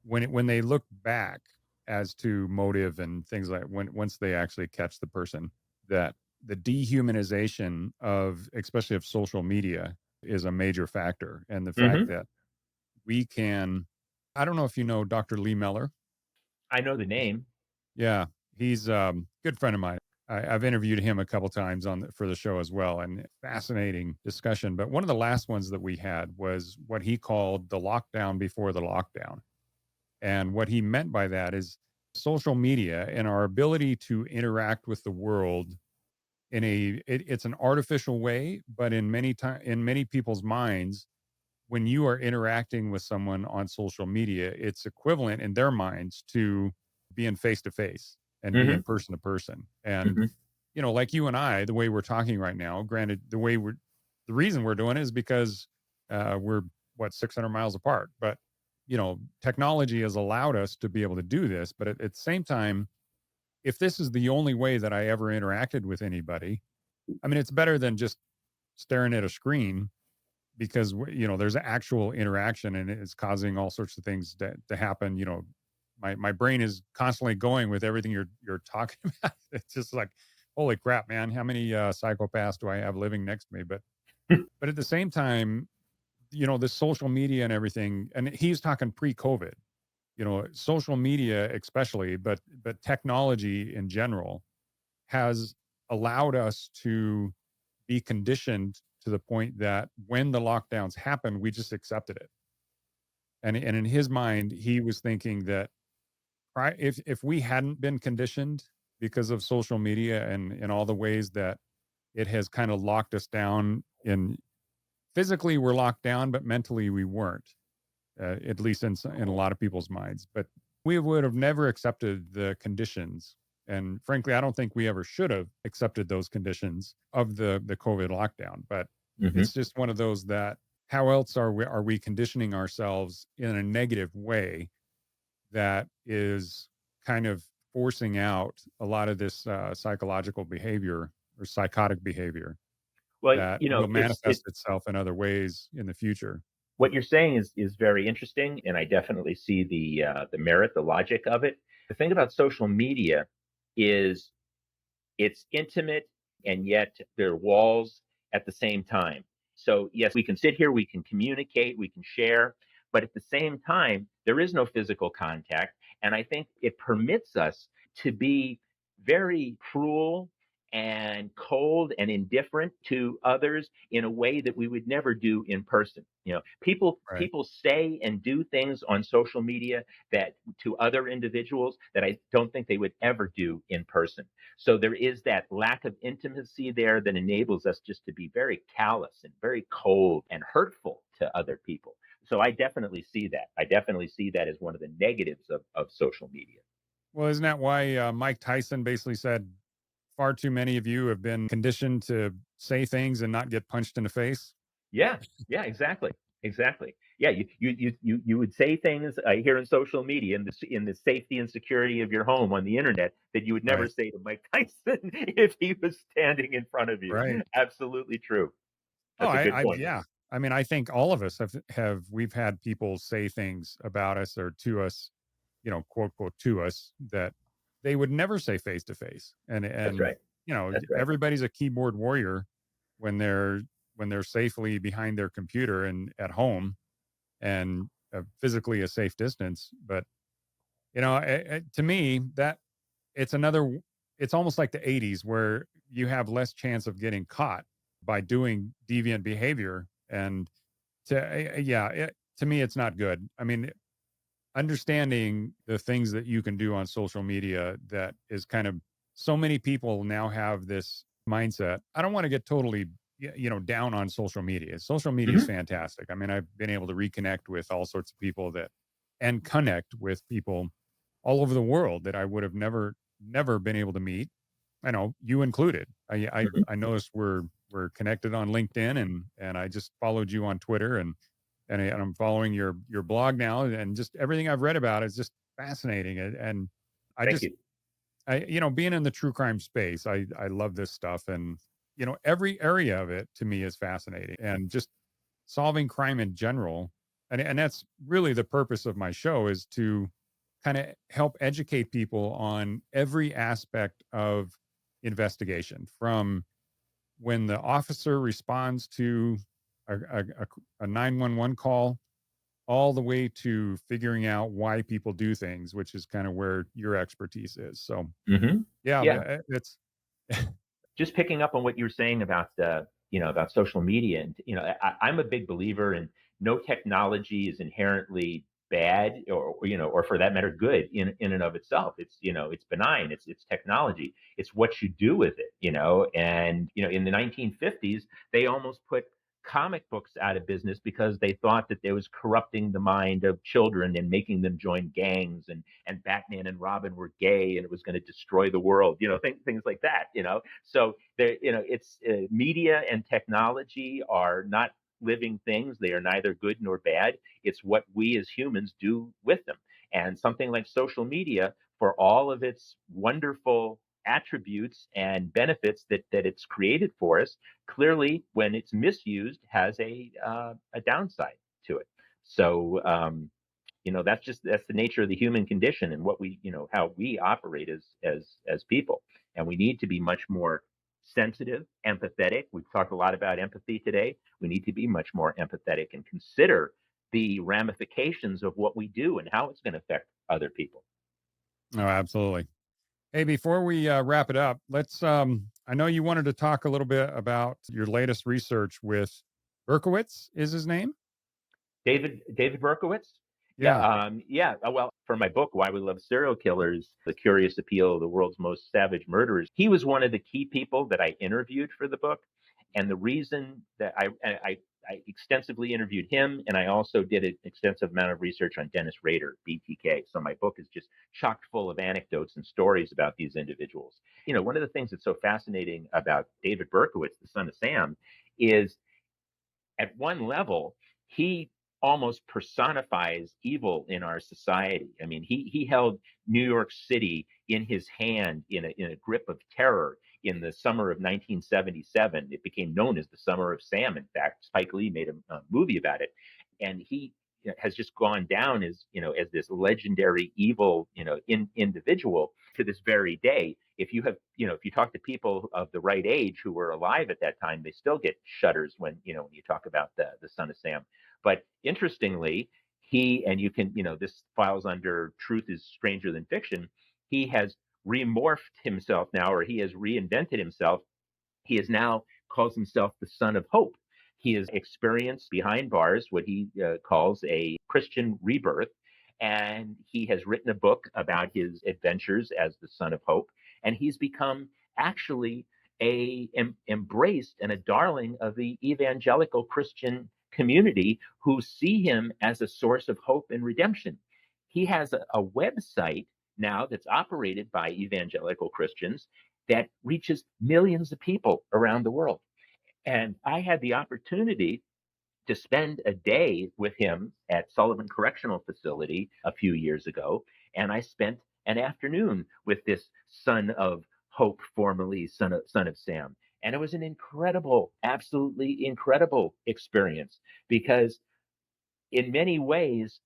when they look back as to motive and things like once they actually catch the person, that the dehumanization of especially of social media is a major factor, and the fact Hmm. that we can. I don't know if you know Dr. Lee Meller. I know the name. Yeah, he's a good friend of mine. I've interviewed him a couple times for the show as well, and fascinating discussion. But one of the last ones that we had was what he called the lockdown before the lockdown, and what he meant by that is social media and our ability to interact with the world in it's an artificial way, but in many people's minds, when you are interacting with someone on social media, it's equivalent in their minds to being face to face and being Hmm. person to person. And, Hmm. like you and I, the way we're talking right now, granted, the reason we're doing it is because we're, 600 miles apart. But, technology has allowed us to be able to do this. But at the same time, if this is the only way that I ever interacted with anybody, I mean, it's better than just staring at a screen because there's actual interaction and it's causing all sorts of things to happen. My brain is constantly going with everything you're talking about. It's just like, holy crap, man, how many psychopaths do I have living next to me? But at the same time, this social media and everything, and he's talking pre-COVID, social media especially, but technology in general has allowed us to be conditioned to the point that when the lockdowns happened, we just accepted it. And in his mind, he was thinking that if we hadn't been conditioned because of social media and in all the ways that it has kind of locked us down in physically we're locked down, but mentally we weren't, at least in a lot of people's minds. But we would have never accepted the conditions. And frankly, I don't think we ever should have accepted those conditions of the COVID lockdown. But Hmm. it's just one of those that how else are we conditioning ourselves in a negative way that is kind of forcing out a lot of this psychological behavior or psychotic behavior Well, that you know, will manifest itself in other ways in the future. what you're saying is very interesting, and I definitely see the merit, the logic of it. The thing about social media is it's intimate, and yet there are walls at the same time. So yes, we can sit here, we can communicate, we can share, but at the same time, there is no physical contact. And I think it permits us to be very cruel and cold and indifferent to others in a way that we would never do in person. People Right. people say and do things on social media that to other individuals that I don't think they would ever do in person. So there is that lack of intimacy there that enables us just to be very callous and very cold and hurtful to other people. So I definitely see that. I definitely see that as one of the negatives of social media. Well, isn't that why Mike Tyson basically said far too many of you have been conditioned to say things and not get punched in the face? Yeah, yeah, exactly, exactly. Yeah, you would say things here in social media in the safety and security of your home on the internet that you would never Right. say to Mike Tyson if he was standing in front of you. Right. Absolutely true. Oh, That's a good point. yeah. I mean, I think all of us we've had people say things about us or to us, quote, quote, to us that they would never say face to face. That's And, right. That's right. everybody's a keyboard warrior when they're safely behind their computer and at home and physically a safe distance. But, to me, that it's it's almost like the 80s where you have less chance of getting caught by doing deviant behavior. And to me, it's not good. I mean, understanding the things that you can do on social media that is kind of so many people now have this mindset. I don't want to get totally down on social media. Social media is Hmm. fantastic. I mean, I've been able to reconnect with all sorts of people and connect with people all over the world that I would have never been able to meet. I know you included. I noticed we're connected on LinkedIn, and I just followed you on Twitter, and I'm following your blog now, and just everything I've read about is just fascinating. And I Thank just you. being in the true crime space, I love this stuff, and every area of it to me is fascinating, and just solving crime in general, and that's really the purpose of my show, is to kind of help educate people on every aspect of investigation, from when the officer responds to a 911 call, all the way to figuring out why people do things, which is kind of where your expertise is. So Hmm. yeah, Yeah. it's Just picking up on what you were saying about about social media, and I'm a big believer in no technology is inherently bad, or for that matter good in and of itself. It's benign. It's technology. It's what you do with it. And in the 1950s they almost put comic books out of business because they thought that there was corrupting the mind of children and making them join gangs, and Batman and Robin were gay and it was going to destroy the world, things like that. So there, it's media and technology are not living things. They are neither good nor bad. It's what we as humans do with them. And something like social media, for all of its wonderful attributes and benefits that it's created for us, clearly, when it's misused, has a downside to it. So that's the nature of the human condition, and what we how we operate as people. And we need to be much more sensitive, empathetic. We've talked a lot about empathy today. We need to be much more empathetic and consider the ramifications of what we do and how it's going to affect other people. oh, absolutely. Hey, before we wrap it up, let's I know you wanted to talk a little bit about your latest research with Berkowitz, is his name? David Berkowitz. Yeah, Yeah. yeah. Well, for my book, Why We Love Serial Killers: The Curious Appeal of the World's Most Savage Murderers, he was one of the key people that I interviewed for the book. And the reason that I extensively interviewed him, and I also did an extensive amount of research on Dennis Rader, BTK. So my book is just chock full of anecdotes and stories about these individuals. One of the things that's so fascinating about David Berkowitz, the son of Sam, is at one level, he almost personifies evil in our society. I mean, he held New York City in his hand in a grip of terror in the summer of 1977. It became known as the Summer of Sam. In fact, Spike Lee made a movie about it, and he has just gone down as this legendary evil individual to this very day. If you talk to people of the right age who were alive at that time, they still get shudders when you talk about the son of Sam. But interestingly, and you can, this files under truth is stranger than fiction. He has remorphed himself now, or he has reinvented himself. He is now calls himself the son of hope. He has experienced behind bars what he calls a Christian rebirth. And he has written a book about his adventures as the son of hope. And he's become actually embraced and a darling of the evangelical Christian community, who see him as a source of hope and redemption. He has a website now that's operated by evangelical Christians that reaches millions of people around the world. And I had the opportunity to spend a day with him at Sullivan Correctional Facility a few years ago. And I spent an afternoon with this son of hope, formerly son of Sam. And it was an incredible, absolutely incredible experience, because in many ways,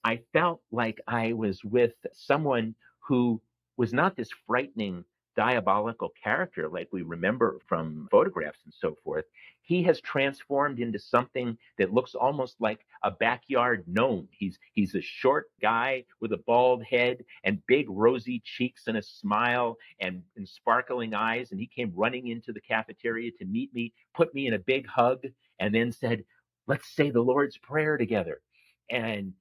I felt like I was with someone who was not this frightening, diabolical character like we remember from photographs and so forth. He has transformed into something that looks almost like a backyard gnome. He's a short guy with a bald head and big rosy cheeks and a smile and sparkling eyes. And he came running into the cafeteria to meet me, put me in a big hug, and then said, "Let's say the Lord's Prayer together." And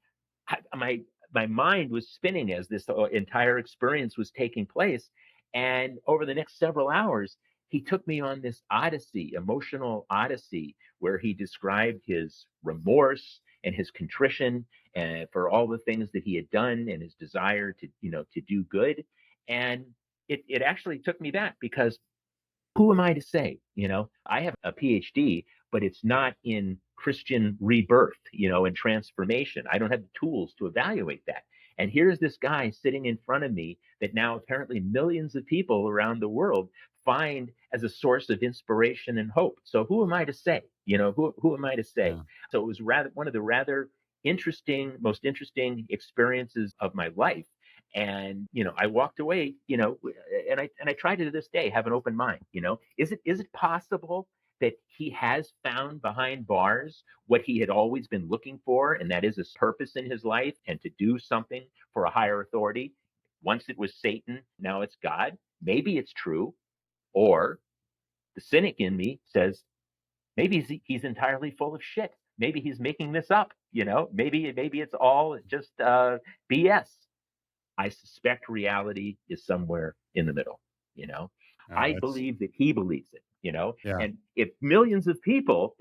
my mind was spinning as this entire experience was taking place. And over the next several hours, he took me on this odyssey, emotional odyssey, where he described his remorse and his contrition and for all the things that he had done and his desire to, to do good. And it actually took me back because who am I to say? I have a PhD, but it's not in Christian rebirth, and transformation. I don't have the tools to evaluate that. And here's this guy sitting in front of me that now apparently millions of people around the world find as a source of inspiration and hope. So who am I to say? Who am I to say? Yeah. So it was rather one of the rather most interesting experiences of my life. And I walked away, and I try to this day have an open mind. Is it possible that he has found behind bars what he had always been looking for, and that is a purpose in his life and to do something for a higher authority? Once it was Satan, now it's God. Maybe it's true. Or the cynic in me says, maybe he's entirely full of shit. Maybe he's making this up. Maybe it's all just BS. I suspect reality is somewhere in the middle. You know, I That's believe that he believes it. yeah. And if millions of people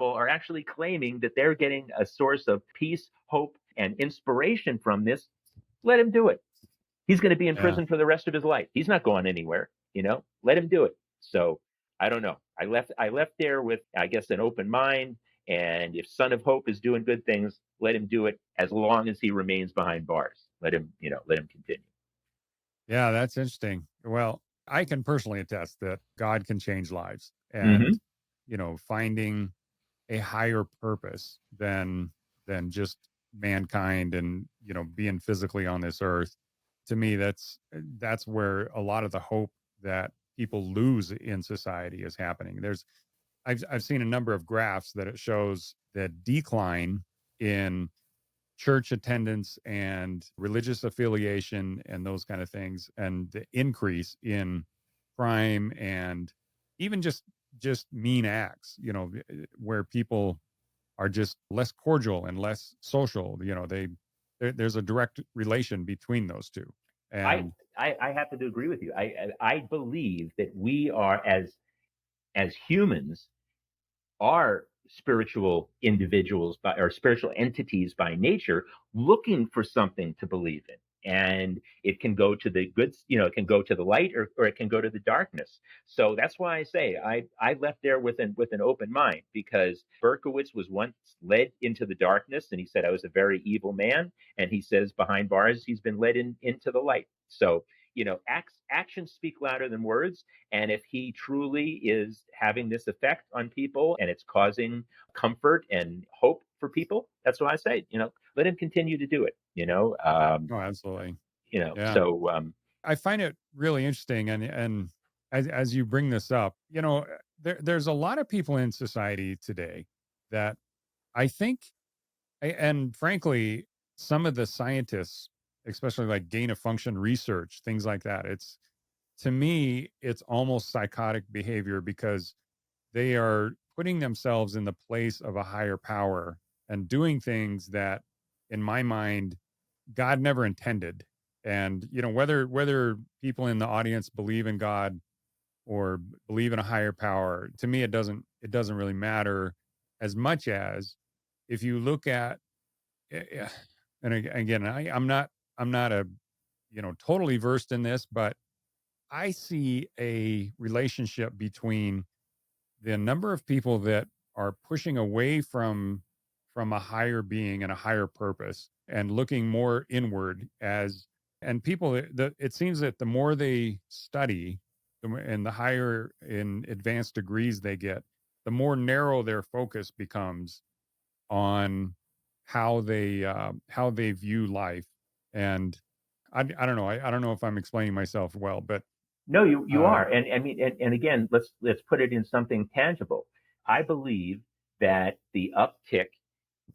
are actually claiming that they're getting a source of peace, hope, and inspiration from this, let him do it. He's going to be in Yeah. prison for the rest of his life. He's not going anywhere. Let him do it. So I don't know. I left there with, I guess, an open mind. And if Son of Hope is doing good things, let him do it as long as he remains behind bars. Let him continue. Yeah, that's interesting. Well, I can personally attest that God can change lives, and Hmm. finding a higher purpose than just mankind and being physically on this earth. To me, that's where a lot of the hope that people lose in society is happening. I've seen a number of graphs that it shows the decline in church attendance and religious affiliation and those kind of things, and the increase in crime and even just mean acts, where people are just less cordial and less social. There's a direct relation between those two. I, And I happen to agree with you. I believe that we are, as humans, are spiritual individuals or spiritual entities by nature, looking for something to believe in. And it can go to the good, it can go to the light, or it can go to the darkness. So that's why I say I left there with an open mind, because Berkowitz was once led into the darkness, and he said I was a very evil man. And he says behind bars he's been led into the light. So actions speak louder than words. And if he truly is having this effect on people and it's causing comfort and hope for people, that's why I say, let him continue to do it. oh, absolutely. You know. Yeah. So I find it really interesting, and as you bring this up, there's a lot of people in society today that I think, and frankly, some of the scientists, especially like gain of function research, things like that, to me, it's almost psychotic behavior, because they are putting themselves in the place of a higher power and doing things that, in my mind, God never intended. And whether people in the audience believe in God or believe in a higher power, to me it doesn't really matter, as much as if you look at, and again, I'm not a totally versed in this, but I see a relationship between the number of people that are pushing away from a higher being and a higher purpose and looking more inward, and people that it seems that the more they study, and the higher in advanced degrees they get, the more narrow their focus becomes on how they view life. And I don't know, I don't know if I'm explaining myself well, but no, you uh are. And I mean, and again, let's put it in something tangible. I believe that the uptick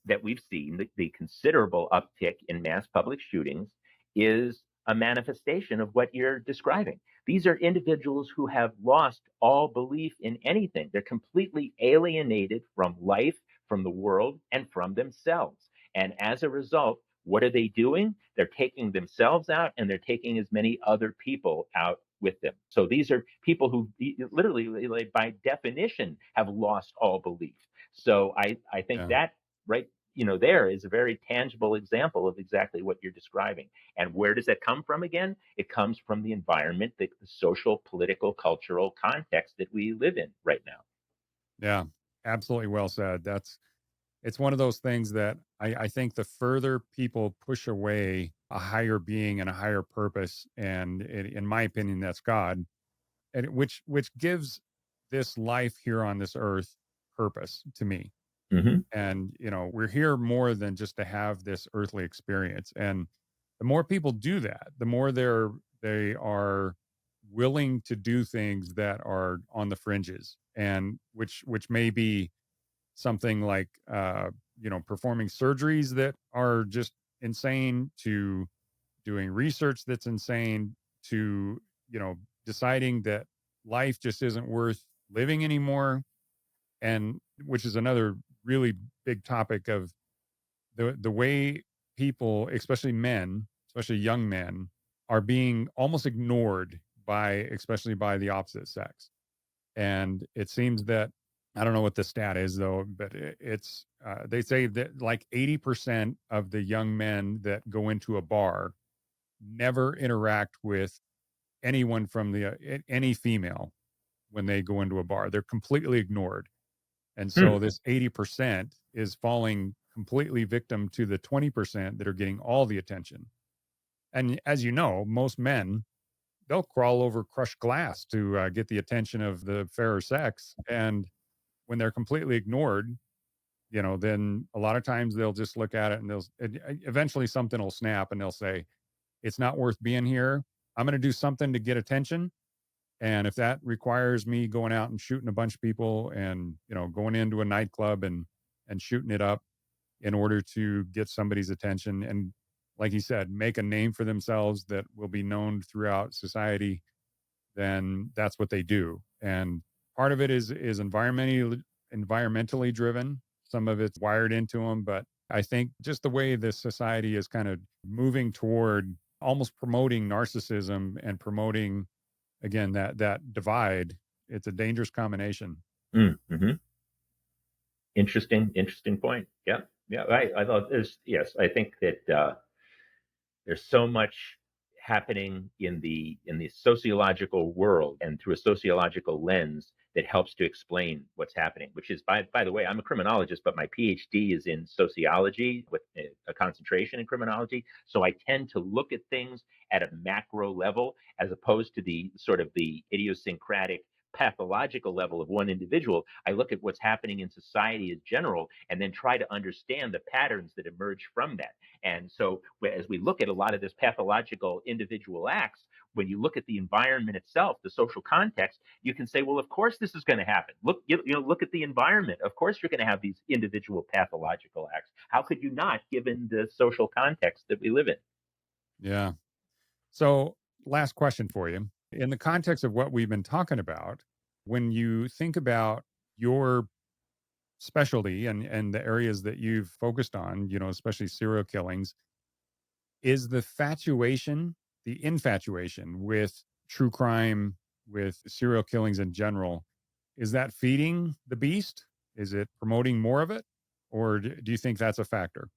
that we've seen, the considerable uptick in mass public shootings, is a manifestation of what you're describing. These are individuals who have lost all belief in anything. They're completely alienated from life, from the world, and from themselves. And as a result, what are they doing? They're taking themselves out, and they're taking as many other people out with them. So these are people who literally, like, by definition, have lost all belief. So I think Yeah. that right, there is a very tangible example of exactly what you're describing. And where does that come from again? It comes from the environment, the social, political, cultural context that we live in right now. Yeah. Absolutely well said. It's one of those things that I think the further people push away a higher being and a higher purpose, and in my opinion, that's God, and which gives this life here on this earth purpose to me. Hmm. And we're here more than just to have this earthly experience. And the more people do that, the more they are willing to do things that are on the fringes, and which may be something like performing surgeries that are just insane, to doing research that's insane, to deciding that life just isn't worth living anymore. And which is another really big topic of the way people, especially men, especially young men, are being almost ignored by, especially by the opposite sex. And it seems that, I don't know what the stat is though, but it's they say that like 80% of the young men that go into a bar never interact with anyone from any female when they go into a bar. They're completely ignored. And Hmm. so this 80% is falling completely victim to the 20% that are getting all the attention. And as you know, most men, they'll crawl over crushed glass to get the attention of the fairer sex. And when they're completely ignored, then a lot of times they'll just look at it and eventually something will snap and they'll say, it's not worth being here. I'm going to do something to get attention. And if that requires me going out and shooting a bunch of people, and going into a nightclub and shooting it up in order to get somebody's attention, and like you said, make a name for themselves that will be known throughout society, then that's what they do. And part of it is environmentally driven. Some of it's wired into them, but I think just the way this society is kind of moving toward almost promoting narcissism and promoting, again, that divide, it's a dangerous combination. Mm-hmm. Interesting point. Yeah, yeah. I thought this. Yes, I think that there's so much happening in the sociological world and through a sociological lens that helps to explain what's happening. Which is, by the way, I'm a criminologist, but my PhD is in sociology with a concentration in criminology. So I tend to look at things at a macro level as opposed to the sort of the idiosyncratic pathological level of one individual. I look at what's happening in society as general and then try to understand the patterns that emerge from that. And so as we look at a lot of this pathological individual acts, when you look at the environment itself, the social context, you can say, well, of course this is going to happen. Look at the environment. Of course you're going to have these individual pathological acts. How could you not, given the social context that we live in? Yeah. So, last question for you. In the context of what we've been talking about, when you think about your specialty and the areas that you've focused on, especially serial killings, is the infatuation with true crime, with serial killings in general, is that feeding the beast? Is it promoting more of it? Or do you think that's a factor?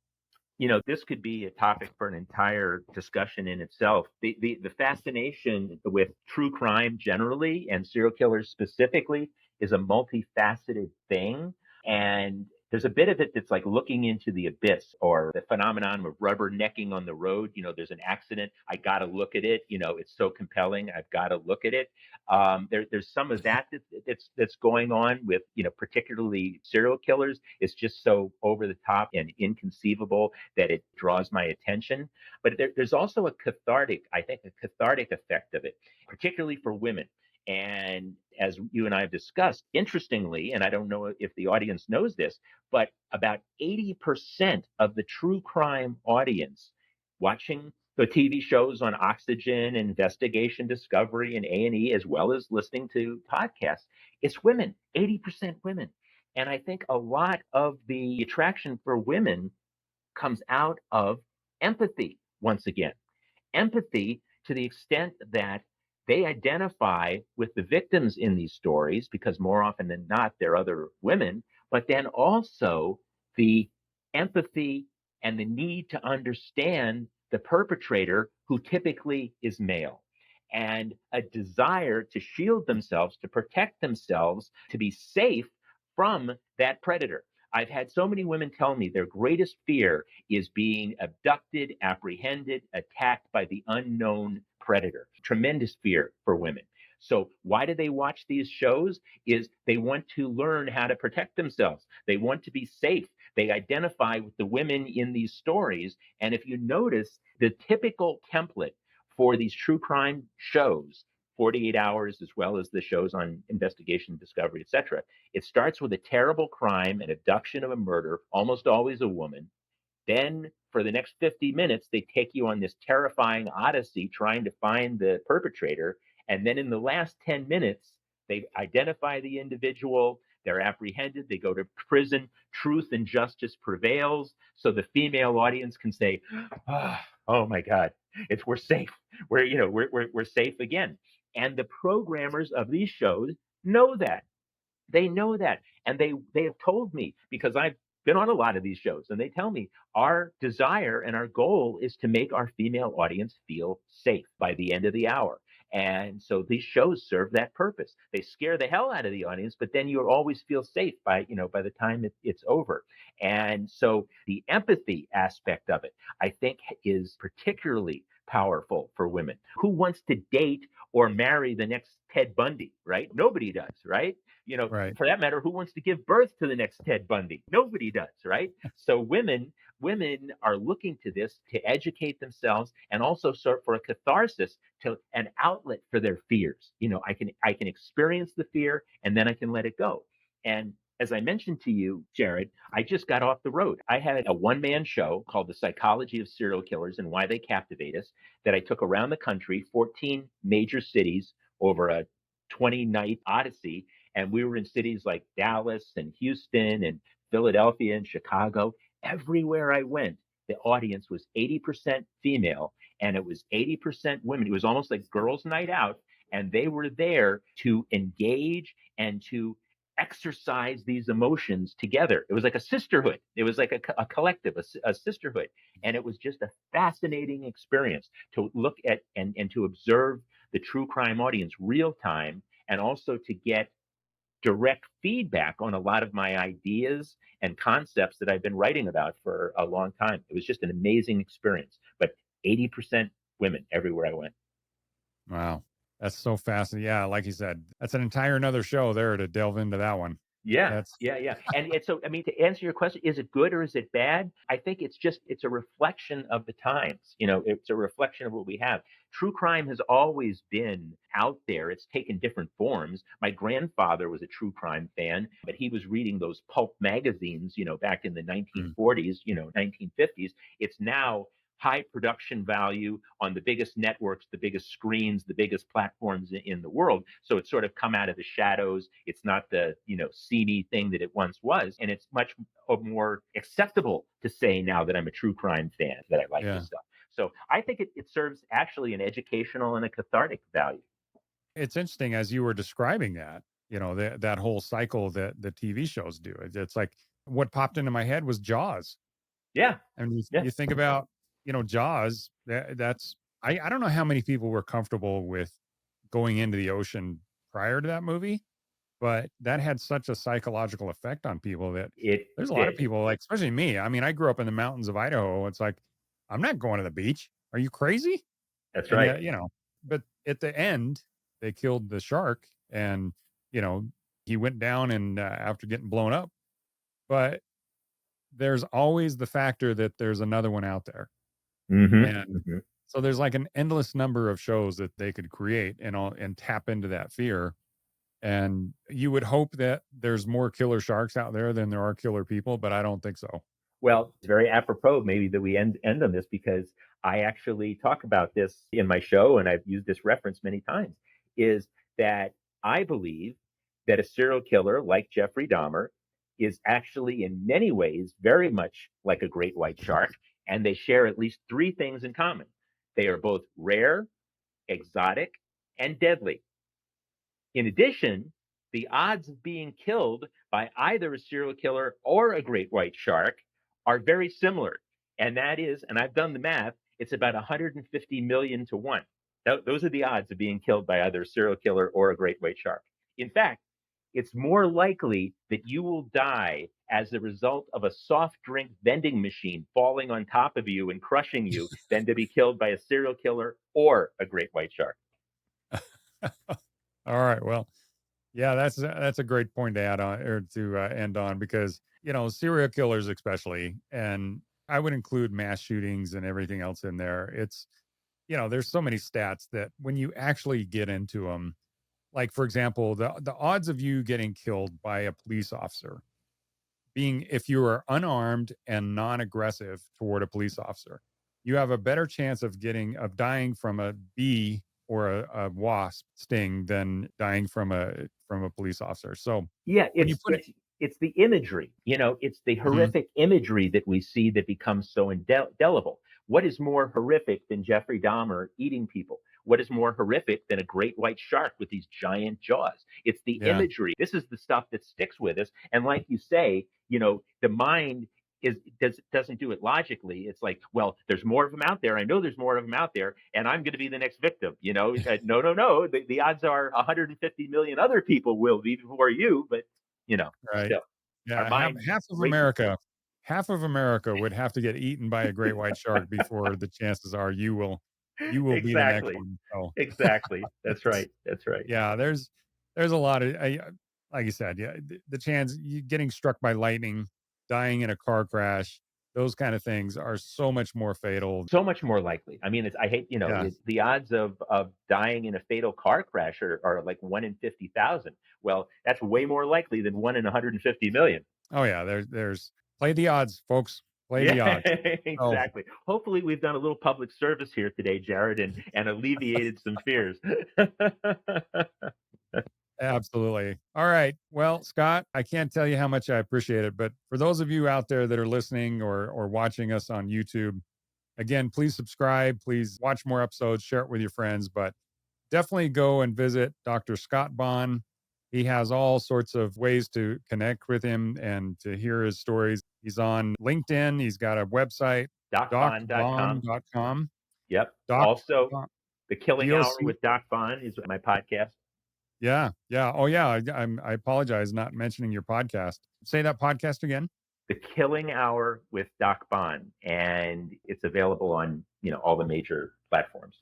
This could be a topic for an entire discussion in itself. The fascination with true crime generally and serial killers specifically is a multifaceted thing. And there's a bit of it that's like looking into the abyss, or the phenomenon of rubbernecking on the road. There's an accident. I got to look at it. It's so compelling. I've got to look at it. There's some of that's going on with, particularly serial killers. It's just so over the top and inconceivable that it draws my attention. But there's also I think, a cathartic effect of it, particularly for women. And as you and I have discussed, interestingly, and I don't know if the audience knows this, but about 80% of the true crime audience watching the TV shows on Oxygen, Investigation Discovery, and A&E, as well as listening to podcasts, it's women, 80% women. And I think a lot of the attraction for women comes out of empathy once again. Empathy to the extent that they identify with the victims in these stories because more often than not, they're other women, but then also the empathy and the need to understand the perpetrator, who typically is male, and a desire to shield themselves, to protect themselves, to be safe from that predator. I've had so many women tell me their greatest fear is being abducted, apprehended, attacked by the unknown predator. Tremendous fear for women. So why do they watch these shows? Is they want to learn how to protect themselves. They want to be safe. They identify with the women in these stories. And if you notice, the typical template for these true crime shows, 48 Hours, as well as the shows on investigation, discovery, etc., it starts with a terrible crime, an abduction of a murder, almost always a woman. Then for the next 50 minutes, they take you on this terrifying odyssey trying to find the perpetrator. And then in the last 10 minutes, they identify the individual, they're apprehended, they go to prison, truth and justice prevails. So the female audience can say, oh my God, we're safe. We're safe again. And the programmers of these shows know that. They know that. And they have told me, because I've been on a lot of these shows, and they tell me our desire and our goal is to make our female audience feel safe by the end of the hour. And so these shows serve that purpose. They scare the hell out of the audience, but then you always feel safe by the time it's over. And so the empathy aspect of it, I think, is particularly powerful for women. Who wants to date or marry the next Ted Bundy, right? Nobody does, right? Right. For that matter, who wants to give birth to the next Ted Bundy? Nobody does, right? So women are looking to this to educate themselves and also sort for a catharsis, to an outlet for their fears. I can experience the fear and then I can let it go. And as I mentioned to you, Jared, I just got off the road. I had a one-man show called The Psychology of Serial Killers and Why They Captivate Us that I took around the country, 14 major cities over a 20-night odyssey. And we were in cities like Dallas and Houston and Philadelphia and Chicago. Everywhere I went, the audience was 80% female and it was 80% women. It was almost like girls' night out. And they were there to engage and to exercise these emotions together. It was like a sisterhood. It was like a collective, a sisterhood. And it was just a fascinating experience to look at and to observe the true crime audience real time, and also to get direct feedback on a lot of my ideas and concepts that I've been writing about for a long time. It was just an amazing experience, but 80% women everywhere I went. Wow. That's so fascinating. Yeah, like you said, that's an entire another show there to delve into that one. Yeah, That's yeah. And so, I mean, to answer your question, is it good or is it bad? I think it's a reflection of the times. It's a reflection of what we have. True crime has always been out there. It's taken different forms. My grandfather was a true crime fan, but he was reading those pulp magazines, back in the 1940s, 1950s. It's now high production value on the biggest networks, the biggest screens, the biggest platforms in the world. So it's sort of come out of the shadows. It's not the, seamy thing that it once was. And it's much more acceptable to say now that I'm a true crime fan, that I like this stuff. So I think it serves actually an educational and a cathartic value. It's interesting as you were describing that, that whole cycle that the TV shows do. It's like what popped into my head was Jaws. Yeah. And Yeah. you think about, Jaws, that's, I don't know how many people were comfortable with going into the ocean prior to that movie, but that had such a psychological effect on people that there's a lot of people, like, especially me. I mean, I grew up in the mountains of Idaho. It's like, I'm not going to the beach. Are you crazy? That's And right. yet, but at the end, they killed the shark and, he went down and after getting blown up, but there's always the factor that there's another one out there. And so there's like an endless number of shows that they could create and tap into that fear. And you would hope that there's more killer sharks out there than there are killer people, but I don't think so. Well, it's very apropos maybe that we end on this, because I actually talk about this in my show, and I've used this reference many times, is that I believe that a serial killer like Jeffrey Dahmer is actually in many ways very much like a great white shark, and they share at least three things in common. They are both rare, exotic, and deadly. In addition, the odds of being killed by either a serial killer or a great white shark are very similar. And that is, and I've done the math, it's about 150 million to 1. Those are the odds of being killed by either a serial killer or a great white shark. In fact, it's more likely that you will die as a result of a soft drink vending machine falling on top of you and crushing you than to be killed by a serial killer or a great white shark. All right. Well, yeah, that's a great point to add on or to end on because serial killers especially, and I would include mass shootings and everything else in there. It's there's so many stats that when you actually get into them, like for example, the odds of you getting killed by a police officer being if you are unarmed and non-aggressive toward a police officer, you have a better chance of dying from a bee or a wasp sting than dying from a police officer. So Yeah, when you put it, it's the imagery. It's the Mhm. horrific imagery that we see that becomes so indelible. What is more horrific than Jeffrey Dahmer eating people? What is more horrific than a great white shark with these giant jaws? It's the yeah, imagery. This is the stuff that sticks with us. And like you say, the mind doesn't do it logically. It's like, well, there's more of them out there. I know there's more of them out there, and I'm going to be the next victim. No, no, no. The odds are 150 million other people will be before you, but right, still, our yeah, mind races. half of America would have to get eaten by a great white shark before the chances are you will be the next Exactly. one. So Exactly. That's right. That's right. yeah, there's a lot of like you said, yeah, the chance you getting struck by lightning, dying in a car crash, those kind of things are so much more fatal. So much more likely. I mean, I hate, Yeah. the odds of dying in a fatal car crash are like 1 in 50,000. Well, that's way more likely than 1 in 150 million. Oh yeah, there's play the odds, folks. Play Yeah, the odds. Oh, exactly. Hopefully, we've done a little public service here today, Jared, and alleviated some fears. absolutely. All right. Well, Scott, I can't tell you how much I appreciate it, but for those of you out there that are listening or watching us on YouTube, again, please subscribe, please watch more episodes, share it with your friends, but definitely go and visit Dr. Scott Bonn. He has all sorts of ways to connect with him and to hear his stories. He's on LinkedIn. He's got a website, DocBond.com. docbond.com. Yep. Doc, Also, The Killing Hour DOC. with Doc Bond is my podcast. Yeah. Yeah. Oh, yeah. I apologize not mentioning your podcast. Say that podcast again. The Killing Hour with Doc Bond, and it's available on all the major platforms.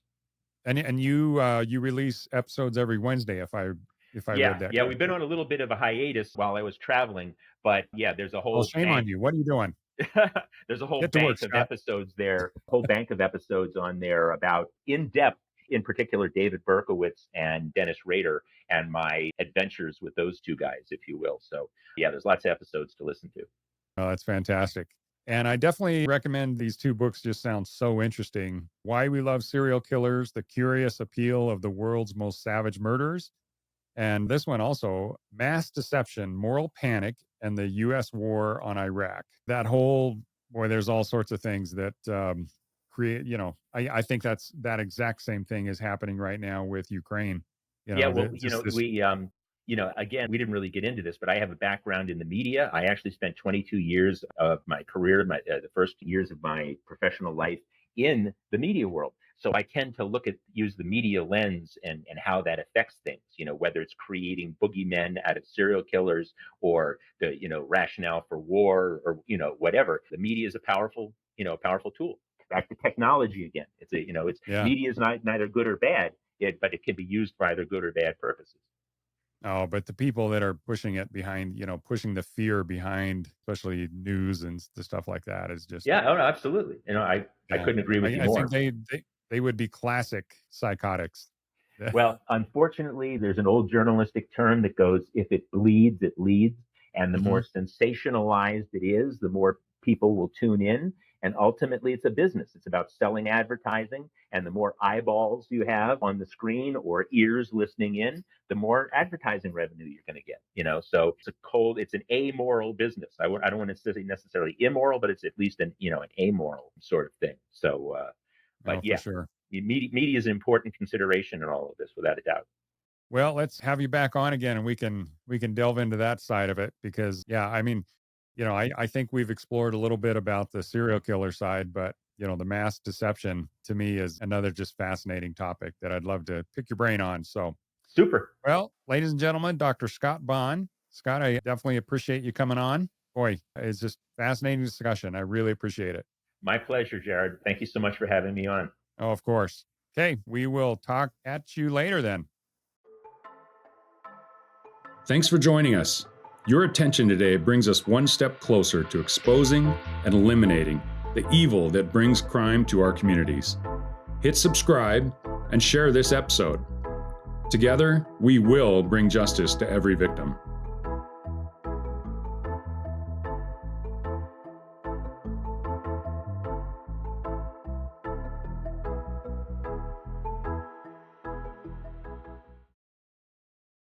And you release episodes every Wednesday if I read that Yeah, we've been correctly. on a little bit of a hiatus while I was traveling, but yeah, there's a Well, whole shame on bank. you. What are you doing? There's a whole Get to work, bank of Scott. episodes there, whole bank of episodes on there about in depth, in particular, David Berkowitz and Dennis Rader and my adventures with those two guys, if you will. So yeah, there's lots of episodes to listen to. Oh, that's fantastic. And I definitely recommend these two books, just sound so interesting. Why We Love Serial Killers, The Curious Appeal of the World's Most Savage Murderers. And this one also, Mass Deception, Moral Panic, and the U.S. War on Iraq. That whole, boy, there's all sorts of things that create, I think that exact same thing is happening right now with Ukraine. Yeah, well, Just this, again, we didn't really get into this, but I have a background in the media. I actually spent 22 years of my career, the first years of my professional life in the media world. So I tend to use the media lens and how that affects things, whether it's creating boogeymen out of serial killers or the, rationale for war or, whatever. The media is a powerful tool. Back to technology again. It's yeah. media is neither good or bad, but it can be used for either good or bad purposes. Oh, but the people that are pushing it behind, pushing the fear behind, especially news and the stuff like that is just, Yeah, oh, no, absolutely. I yeah. couldn't agree with you I think more. they would be classic psychotics. Well, unfortunately, there's an old journalistic term that goes, if it bleeds, it leads. And the more Mhm. sensationalized it is, the more people will tune in. And ultimately, it's a business. It's about selling advertising. And the more eyeballs you have on the screen or ears listening in, the more advertising revenue you're going to get. So it's an amoral business. I don't want to say necessarily immoral, but it's at least an amoral sort of thing. So, Oh, but for yeah, sure. Media is an important consideration in all of this, without a doubt. Well, let's have you back on again, and we can delve into that side of it because, yeah, I mean, I think we've explored a little bit about the serial killer side, but the mass deception to me is another just fascinating topic that I'd love to pick your brain on. So, Super. well, ladies and gentlemen, Dr. Scott Bonn. Scott, I definitely appreciate you coming on. Boy, it's just fascinating discussion. I really appreciate it. My pleasure, Jared. Thank you so much for having me on. Oh, of course. Okay, we will talk at you later then. Thanks for joining us. Your attention today brings us one step closer to exposing and eliminating the evil that brings crime to our communities. Hit subscribe and share this episode. Together, we will bring justice to every victim.